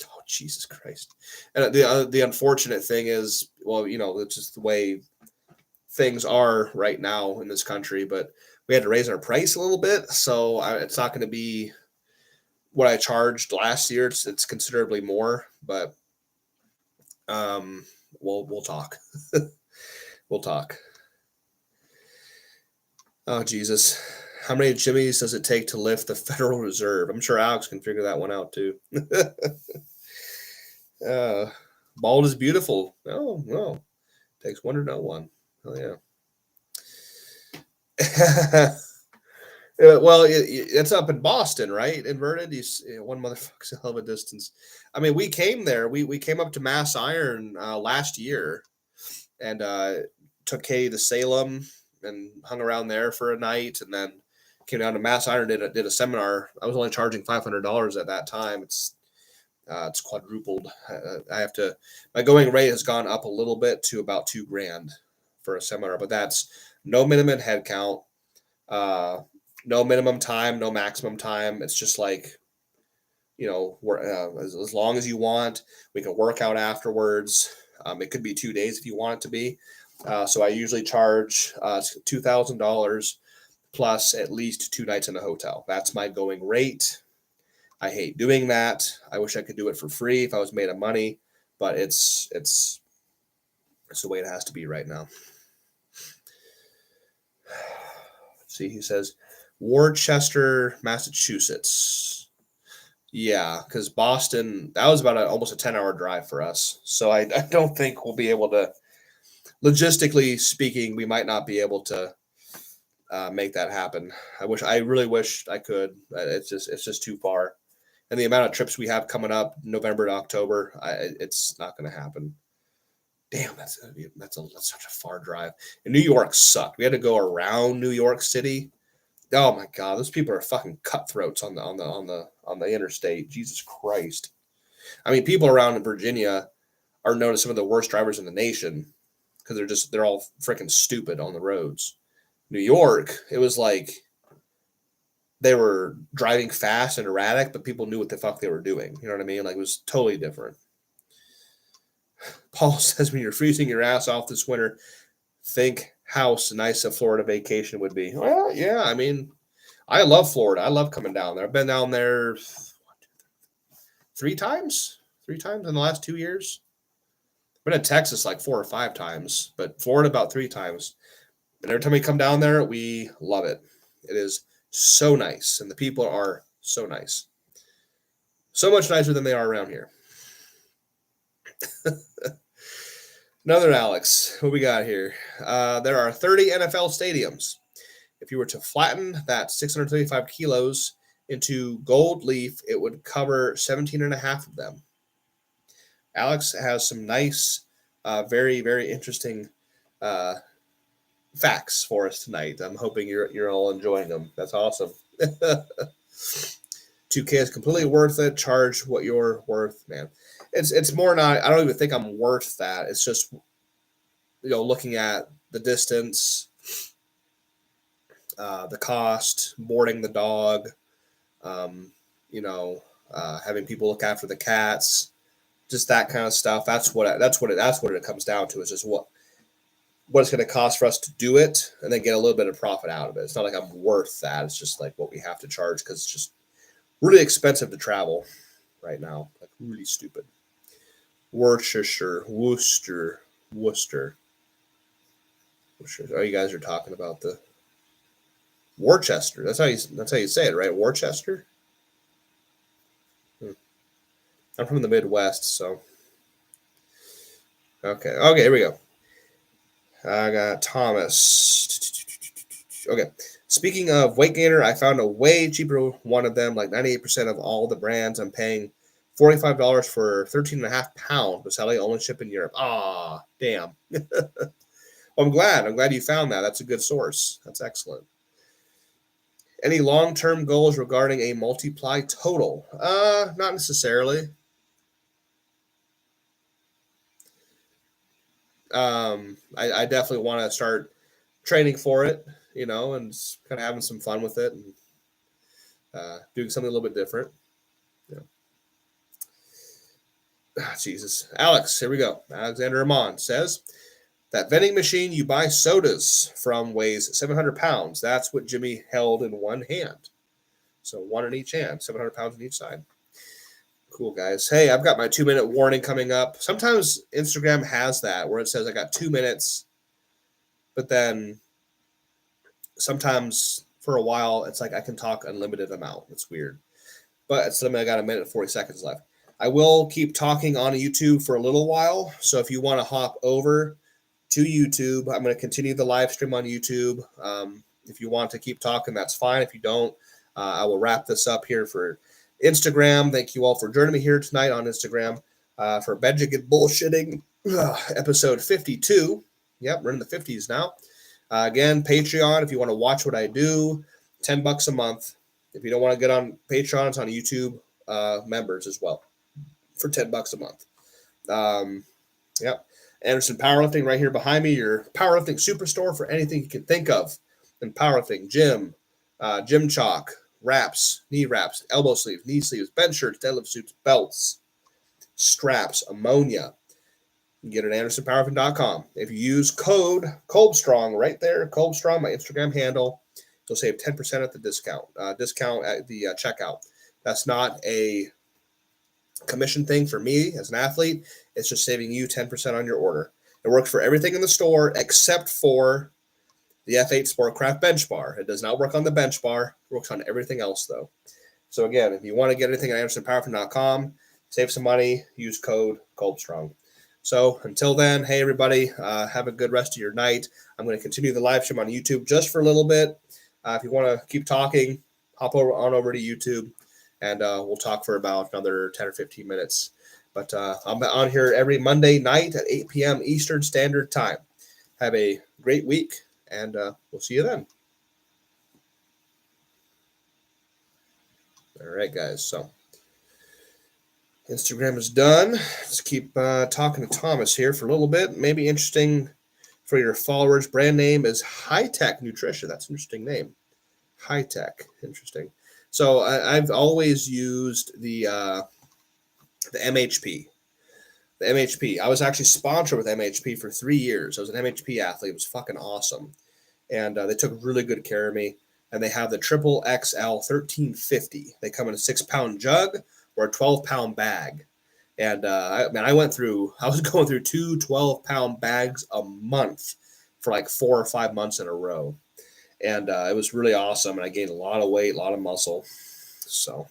oh Jesus Christ! And the unfortunate thing is, well, it's just the way things are right now in this country. But we had to raise our price a little bit, so it's not going to be what I charged last year. It's considerably more, but um, we'll talk. We'll talk. Oh Jesus. How many jimmies does it take to lift the Federal Reserve? I'm sure Alex can figure that one out too. uh, bald is beautiful. No, no. Takes one to know one. Oh yeah. Well, it's up in Boston, right? Inverted. One motherfucker's a hell of a distance. I mean, we came there. We came up to Mass Iron last year and took Katie to Salem and hung around there for a night, and then came down to Mass Iron, did a seminar. I was only charging $500 at that time. It's quadrupled. I have to. My going rate has gone up a little bit to about $2,000 for a seminar, but that's no minimum head count, no minimum time, no maximum time. It's just like as long as you want. We can work out afterwards. It could be 2 days if you want it to be. So I usually charge $2,000 plus at least 2 nights in a hotel. That's my going rate. I hate doing that. I wish I could do it for free if I was made of money, but it's the way it has to be right now. Let's see, he says Worcester, Massachusetts. Yeah, because Boston, that was about almost a 10-hour drive for us. So I don't think we'll be able to, logistically speaking, we might not be able to make that happen. I really wish I could. It's just too far. And the amount of trips we have coming up November to October, it's not going to happen. Damn, that's such a far drive. And New York sucked. We had to go around New York City. Oh my God, those people are fucking cutthroats on the interstate. Jesus Christ. I mean, people around in Virginia are known as some of the worst drivers in the nation because they're all freaking stupid on the roads. New York, it was like they were driving fast and erratic, but people knew what the fuck they were doing. You know what I mean? Like, it was totally different. Paul says, when you're freezing your ass off this winter, think how nice a Florida vacation would be. Well, yeah, I mean, I love Florida. I love coming down there. I've been down there 3 times in the last 2 years. I've been to Texas like 4 or 5 times, but Florida about 3 times. And every time we come down there, we love it. It is so nice, and the people are so nice. So much nicer than they are around here. Another Alex. What we got here? There are 30 NFL stadiums. If you were to flatten that 635 kilos into gold leaf, it would cover 17 and a half of them. Alex has some nice, very, very interesting facts for us tonight. I'm hoping you're all enjoying them. That's awesome. 2K is completely worth it. Charge what you're worth, man. It's more not. I don't even think I'm worth that. It's just looking at the distance, the cost, boarding the dog, having people look after the cats, just that kind of stuff. That's what it comes down to. Is just what it's going to cost for us to do it, and then get a little bit of profit out of it. It's not like I'm worth that. It's just like what we have to charge because it's just really expensive to travel right now. Like really stupid. Worcester. Oh, you guys are talking about the Worcester. That's how you say it, right? Worcester. I'm from the Midwest, so okay. Here we go. I got Thomas. Okay. Speaking of weight gainer, I found a way cheaper one of them, like 98% of all the brands. I'm paying $45 for 13.5 pounds, but sadly only ship in Europe. Ah, damn. Well, I'm glad you found that. That's a good source. That's excellent. Any long-term goals regarding a multiply total? Not necessarily. I definitely want to start training for it, and kind of having some fun with it and doing something a little bit different. Yeah. Jesus. Alex, here we go. Alexander Amon says, that vending machine you buy sodas from weighs 700 pounds. That's what Jimmy held in one hand. So one in each hand, 700 pounds on each side. Cool, guys. Hey, I've got my 2-minute warning coming up. Sometimes Instagram has that where it says I got 2 minutes, but then sometimes for a while it's like I can talk unlimited amount. It's weird. But it's something I got 1 minute and 40 seconds left. I will keep talking on YouTube for a little while. So if you want to hop over to YouTube, I'm going to continue the live stream on YouTube. If you want to keep talking, that's fine. If you don't, I will wrap this up here for Instagram. Thank you all for joining me here tonight on Instagram for Bedjig and Bullshitting, episode 52. Yep, we're in the 50s now. Again, Patreon, if you want to watch what I do, $10 a month. If you don't want to get on Patreon, it's on YouTube members as well for $10 a month. Yep. Anderson Powerlifting right here behind me, your powerlifting superstore for anything you can think of in powerlifting, gym chalk, wraps, knee wraps, elbow sleeves, knee sleeves, bench shirts, deadlift suits, belts, straps, ammonia. You can get it at AndersonPowerlifting.com. If you use code Kolbstrong right there, Kolbstrong, my Instagram handle, you'll save 10% at the discount at the checkout. That's not a commission thing for me as an athlete. It's just saving you 10% on your order. It works for everything in the store except for the F8 Sportcraft bench bar. It does not work on the bench bar. It works on everything else, though. So again, if you want to get anything at AndersonPowerlifting.com, save some money, use code Kolbstrong. So until then, hey, everybody, have a good rest of your night. I'm going to continue the live stream on YouTube just for a little bit. If you want to keep talking, hop over to YouTube, and we'll talk for about another 10 or 15 minutes. But I'm on here every Monday night at 8 p.m. Eastern Standard Time. Have a great week, and we'll see you then. All right, guys. So Instagram is done. Let's keep talking to Thomas here for a little bit. Maybe interesting for your followers. Brand name is High Tech Nutrition. That's an interesting name. High Tech. Interesting. So I've always used the MHP. The MHP. I was actually sponsored with MHP for 3 years. I was an MHP athlete. It was fucking awesome. And they took really good care of me. And they have the triple XL 1350. They come in a 6-pound jug or a 12-pound bag. And I was going through 2 12-pound bags a month for like 4 or 5 months in a row. And it was really awesome. And I gained a lot of weight, a lot of muscle. So,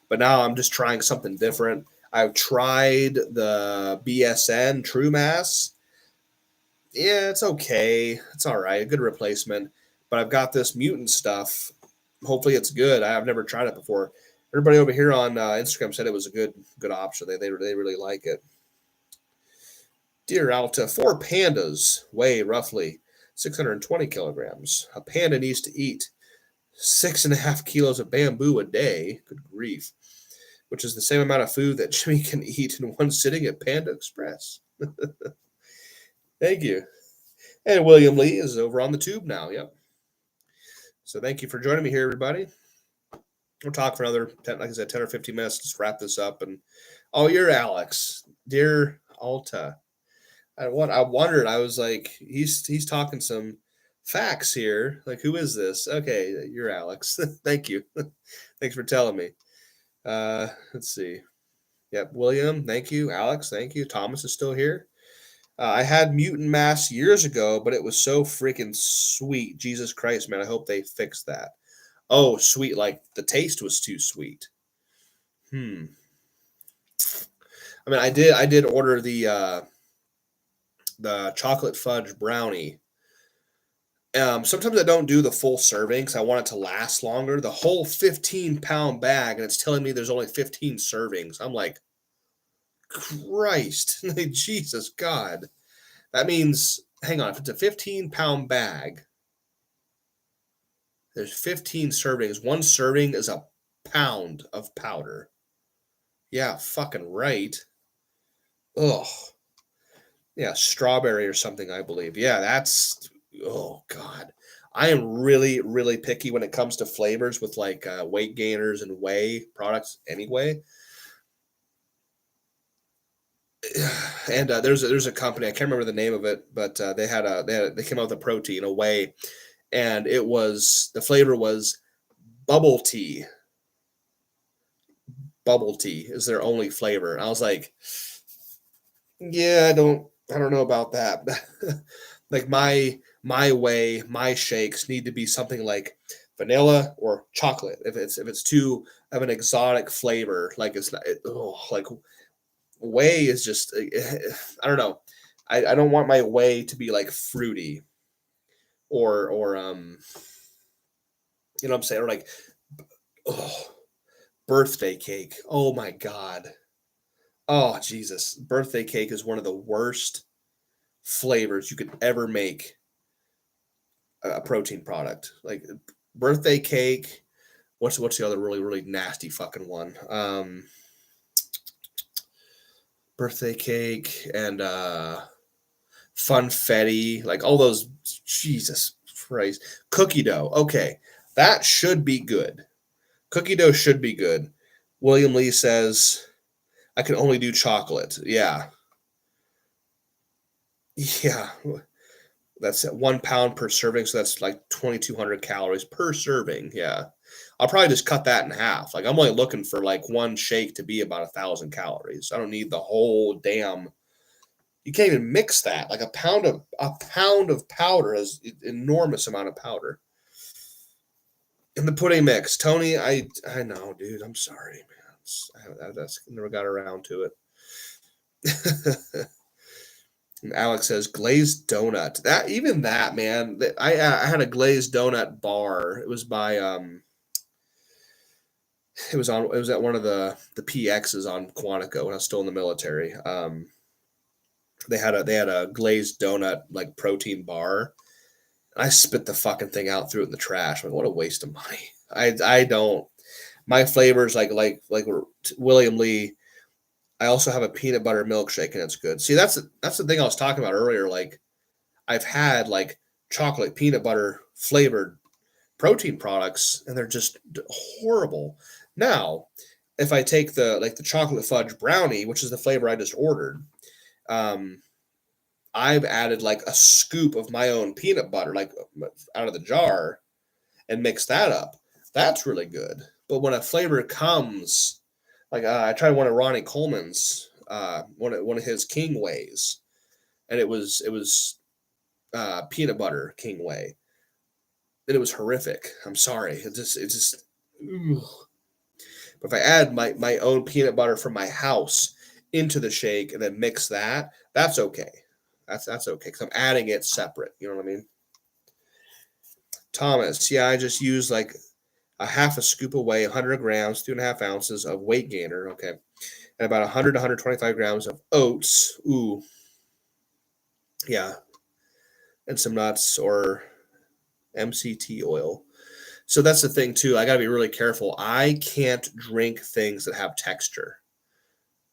but now I'm just trying something different. I've tried the BSN True Mass. Yeah, it's okay. It's all right. A good replacement. But I've got this mutant stuff. Hopefully it's good. I've never tried it before. Everybody over here on Instagram said it was a good option. They really like it. Dear Alta, 4 pandas weigh roughly 620 kilograms. A panda needs to eat 6.5 kilos of bamboo a day. Good grief. Which is the same amount of food that Jimmy can eat in one sitting at Panda Express. Thank you. And William Lee is over on the tube now. Yep. So thank you for joining me here, everybody. We'll talk for another 10 or 15 minutes. Just wrap this up. And you're Alex, dear Alta. I wondered. I was like, he's talking some facts here. Like, who is this? Okay, you're Alex. Thank you. Thanks for telling me. Let's see. Yep, William. Thank you, Alex. Thank you. Thomas is still here. I had mutant mass years ago, but it was so freaking sweet. Jesus Christ, man. I hope they fix that. Oh, sweet. Like the taste was too sweet. I mean, I did order the chocolate fudge brownie. Sometimes I don't do the full serving because I want it to last longer. The whole 15-pound bag, and it's telling me there's only 15 servings. I'm like, Christ, Jesus God. That means, hang on, if it's a 15-pound bag, there's 15 servings. One serving is a pound of powder. Yeah, fucking right. Ugh. Yeah, strawberry or something, I believe. Yeah, that's oh god. I am really, really picky when it comes to flavors with like weight gainers and whey products anyway. And there's a company, I can't remember the name of it, but they came out with a protein, a whey, and it was the flavor was bubble tea. Bubble tea is their only flavor. And I was like, yeah, I don't know about that. Like my way, my shakes need to be something like vanilla or chocolate. If it's too of an exotic flavor, like it's not like whey is just I don't know. I don't want my whey to be like fruity or you know what I'm saying, or like oh, birthday cake. Oh my god. Oh Jesus. Birthday cake is one of the worst flavors you could ever make a protein product. Like birthday cake. What's the other really nasty fucking one? Birthday cake and funfetti, like all those. Jesus Christ, cookie dough. Okay, that should be good. Cookie dough should be good. William Lee says I can only do chocolate. Yeah, yeah. That's at 1 pound per serving, so that's like 2,200 calories per serving. Yeah, I'll probably just cut that in half. Like I'm only looking for like one shake to be about 1,000 calories. I don't need the whole damn. You can't even mix that. Like a pound of powder is an enormous amount of powder in the pudding mix. Tony, I know, dude. I'm sorry, man. That's never got around to it. And Alex says glazed donut. That even that man. I had a glazed donut bar. It was by It was at one of the PXs on Quantico when I was still in the military. They had a glazed donut like protein bar. I spit the fucking thing out, threw it in the trash. I'm like, what a waste of money. I don't. My flavors like William Lee. I also have a peanut butter milkshake and it's good. See, that's the thing I was talking about earlier. Like I've had like chocolate peanut butter flavored protein products and they're just horrible. Now, if I take the chocolate fudge brownie, which is the flavor I just ordered, um, I've added like a scoop of my own peanut butter, like out of the jar, and mixed that up. That's really good. But when a flavor comes, like I tried one of Ronnie Coleman's, one of his King Ways, and it was peanut butter King Way, and it was horrific. I'm sorry, it just. Ugh. But if I add my own peanut butter from my house into the shake and then mix that, that's okay. That's okay because I'm adding it separate. You know what I mean? Thomas, yeah, I just use like a half a scoop away, 100 grams, 2.5 ounces of weight gainer. Okay, and about 100 to 125 grams of oats. Ooh, yeah, and some nuts or MCT oil. So that's the thing too. I got to be really careful. I can't drink things that have texture.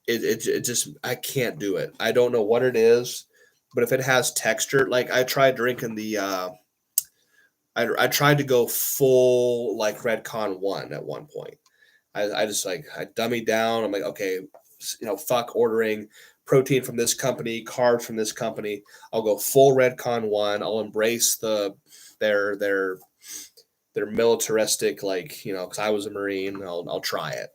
It just I can't do it. I don't know what it is, but if it has texture, like I tried drinking I tried to go full like Redcon 1 at one point. I just like I dummied down. I'm like, okay, fuck ordering protein from this company, carbs from this company. I'll go full Redcon 1. I'll embrace their their their militaristic, like, because I was a Marine. I'll try it.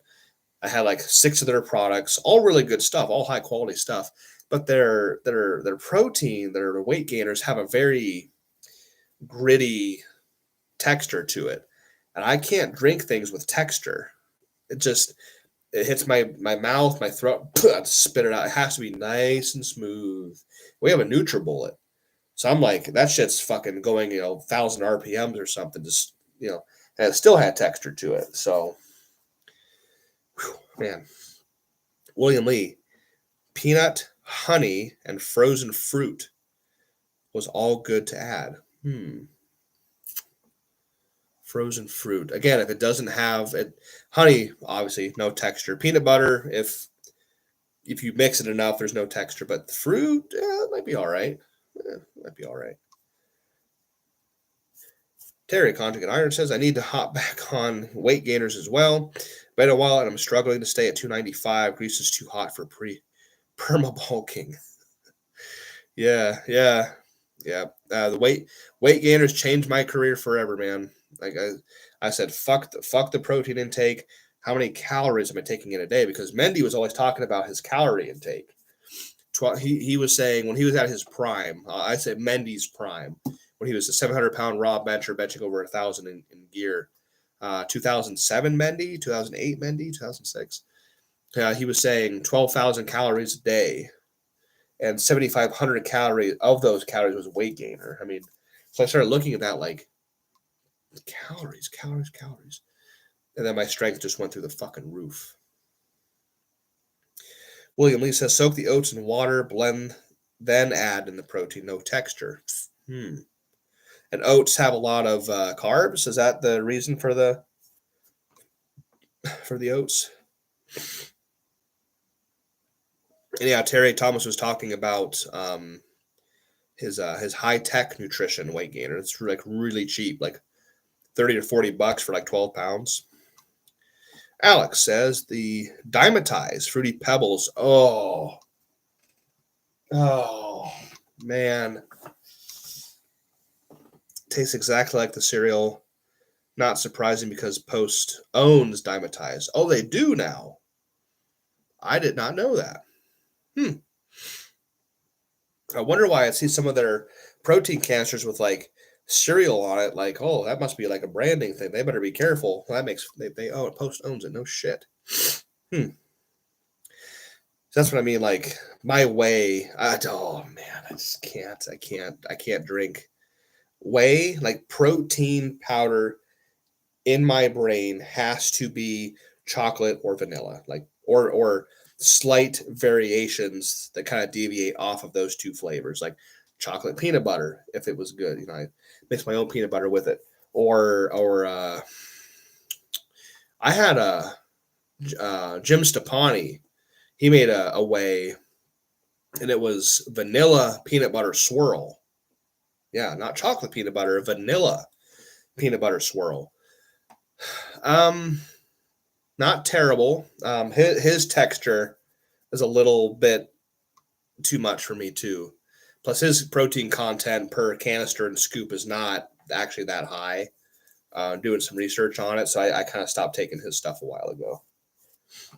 I had like 6 of their products, all really good stuff, all high quality stuff. But their protein, their weight gainers have a very gritty texture to it. And I can't drink things with texture. It just it hits my mouth, my throat, I spit it out. It has to be nice and smooth. We have a NutriBullet. So I'm like, that shit's fucking going, 1,000 RPMs or something, just, and it still had texture to it. So, whew, man, William Lee, peanut, honey, and frozen fruit was all good to add. Frozen fruit. Again, if it doesn't have it, honey, obviously no texture. Peanut butter, if if you mix it enough, there's no texture. But the fruit, it might be all right. Might be all right. Terry Conjugate Iron says, I need to hop back on weight gainers as well. Been a while and I'm struggling to stay at 295. Greece is too hot for perma bulking. Yeah. The weight gainers changed my career forever, man. Like I said, fuck the protein intake. How many calories am I taking in a day? Because Mendy was always talking about his calorie intake. He was saying when he was at his prime, I say Mendy's prime, when he was a 700-pound raw bencher, benching over 1,000 in gear. 2007 Mendy, 2008 Mendy, 2006. He was saying 12,000 calories a day, and 7,500 calories of those calories was weight gainer. I mean, so I started looking at that like calories, and then my strength just went through the fucking roof. William Lee says, soak the oats in water, blend, then add in the protein. No texture. And oats have a lot of carbs. Is that the reason for the oats? And yeah, Terry Thomas was talking about his high tech nutrition weight gainer. It's like really cheap, like $30 to $40 for like 12 pounds. Alex says the Dimetize Fruity Pebbles. Oh man, tastes exactly like the cereal. Not surprising because Post owns Dimetize. Oh, they do now. I did not know that. I wonder why I see some of their protein canisters with like cereal on it. Like, oh, that must be like a branding thing. They better be careful. That makes they own Post owns it. No shit. That's what I mean. Like my whey. Oh man, I just can't. I can't drink whey. Like protein powder in my brain has to be chocolate or vanilla. Like or slight variations that kind of deviate off of those two flavors. Like chocolate peanut butter, if it was good, I mix my own peanut butter with it. Or I had a Jim Stepani. He made a whey, and it was vanilla peanut butter swirl. Yeah, not chocolate peanut butter, vanilla peanut butter swirl. Not terrible. His texture is a little bit too much for me too. Plus, his protein content per canister and scoop is not actually that high. Doing some research on it, so I kind of stopped taking his stuff a while ago.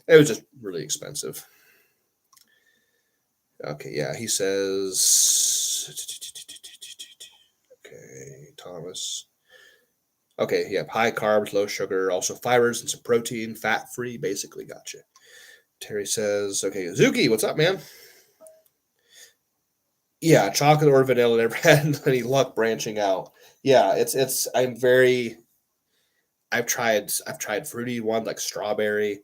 It was just really expensive. Okay, yeah, he says. Okay, Thomas. Okay, yeah, high carbs, low sugar, also fibers and some protein, fat free, basically. Gotcha. Terry says, okay, Zuki, what's up, man? Yeah, chocolate or vanilla. Never had any luck branching out. Yeah, it's. I've tried fruity one like strawberry.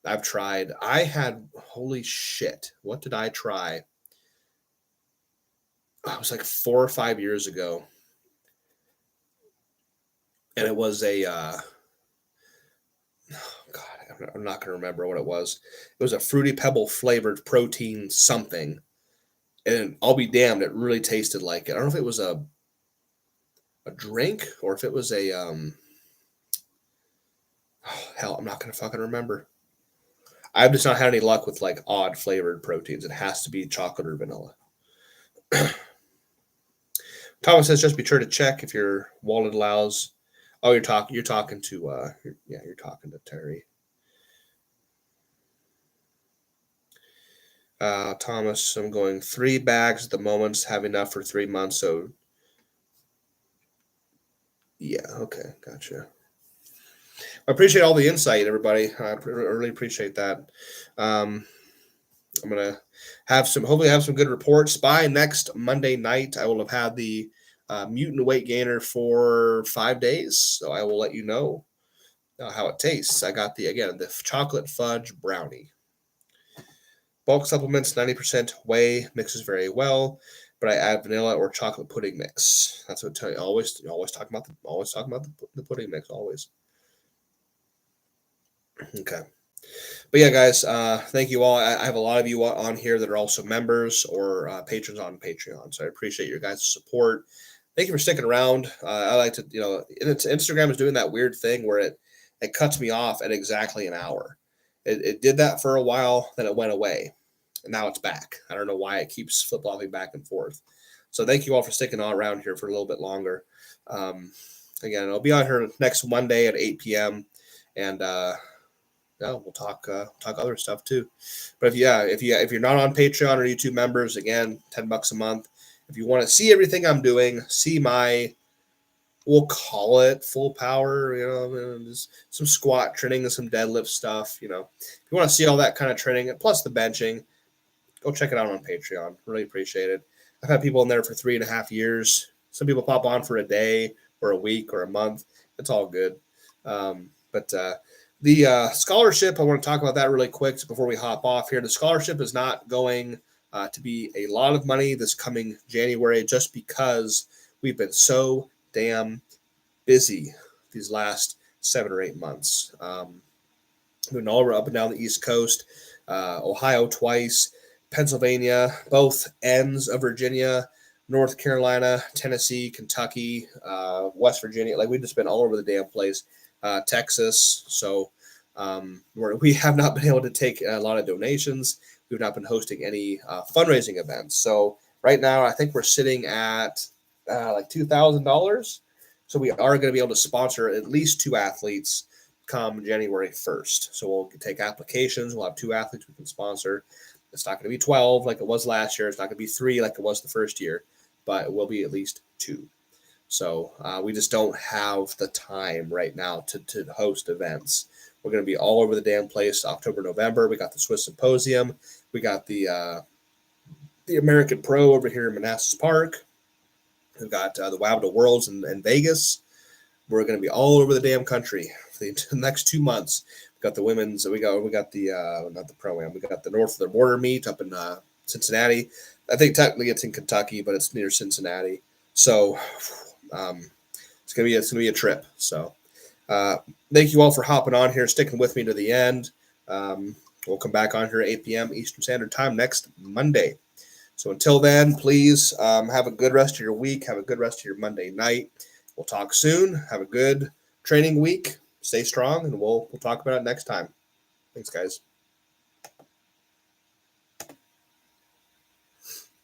I had, holy shit. What did I try? Oh, it was like 4 or 5 years ago. And it was God, I'm not going to remember what it was. It was a Fruity Pebble flavored protein something. And I'll be damned, it really tasted like it. I don't know if it was a drink or if it was hell, I'm not going to fucking remember. I've just not had any luck with like odd flavored proteins. It has to be chocolate or vanilla. Thomas says just be sure to check if your wallet allows. Oh, you're talking to you're talking to Terry. Thomas, I'm going 3 bags at the moment. Have enough for 3 months. So yeah, okay, gotcha. I appreciate all the insight, everybody. I really appreciate that. I'm gonna hopefully have some good reports by next Monday night. I will have had the mutant weight gainer for 5 days, so I will let you know how it tastes. I got the chocolate fudge brownie. Bulk supplements 90% whey, mixes very well, but I add vanilla or chocolate pudding mix. That's what I tell you. Always talking about the pudding mix. Always. Okay. But yeah, guys, thank you all. I have a lot of you on here that are also members or patrons on Patreon. So I appreciate your guys' support. Thank you for sticking around. I like to, Instagram is doing that weird thing where it cuts me off at exactly an hour. It did that for a while, then it went away, and now it's back. I don't know why it keeps flip flopping back and forth. So thank you all for sticking on around here for a little bit longer. Again, I'll be on here next Monday at 8 p.m. and yeah, we'll talk other stuff too. But if you're not on Patreon or YouTube members, again, $10 a month. If you want to see everything I'm doing, see my, we'll call it full power, just some squat training and some deadlift stuff. If you want to see all that kind of training plus the benching, go check it out on Patreon. Really appreciate it. I've had people in there for 3.5 years. Some people pop on for a day or a week or a month. It's all good. But the scholarship, I want to talk about that really quick before we hop off here. The scholarship is not going to be a lot of money this coming January just because we've been so damn busy these last 7 or 8 months. Moving all up and down the East Coast, Ohio twice, Pennsylvania, both ends of Virginia, North Carolina, Tennessee, Kentucky, West Virginia. Like we've just been all over the damn place. Texas. So we have not been able to take a lot of donations. We've not been hosting any fundraising events. So right now, I think we're sitting at like $2,000. So we are going to be able to sponsor at least 2 athletes come January 1st. So we'll take applications. We'll have 2 athletes we can sponsor. It's not going to be 12 like it was last year. It's not going to be 3 like it was the first year, but it will be at least 2. So we just don't have the time right now to host events. We're going to be all over the damn place October, November. We got the Swiss Symposium. We got the American Pro over here in Manassas Park. We've got the Wabda Worlds in Vegas. We're going to be all over the damn country for the next 2 months. We got the women's. We got the not the pro-am. We got the North of the Border meet up in Cincinnati. I think technically it's in Kentucky, but it's near Cincinnati. So it's gonna be a trip. So thank you all for hopping on here, sticking with me to the end. We'll come back on here at 8 p.m. Eastern Standard Time next Monday. So until then, please have a good rest of your week. Have a good rest of your Monday night. We'll talk soon. Have a good training week. Stay strong, and we'll talk about it next time. Thanks, guys.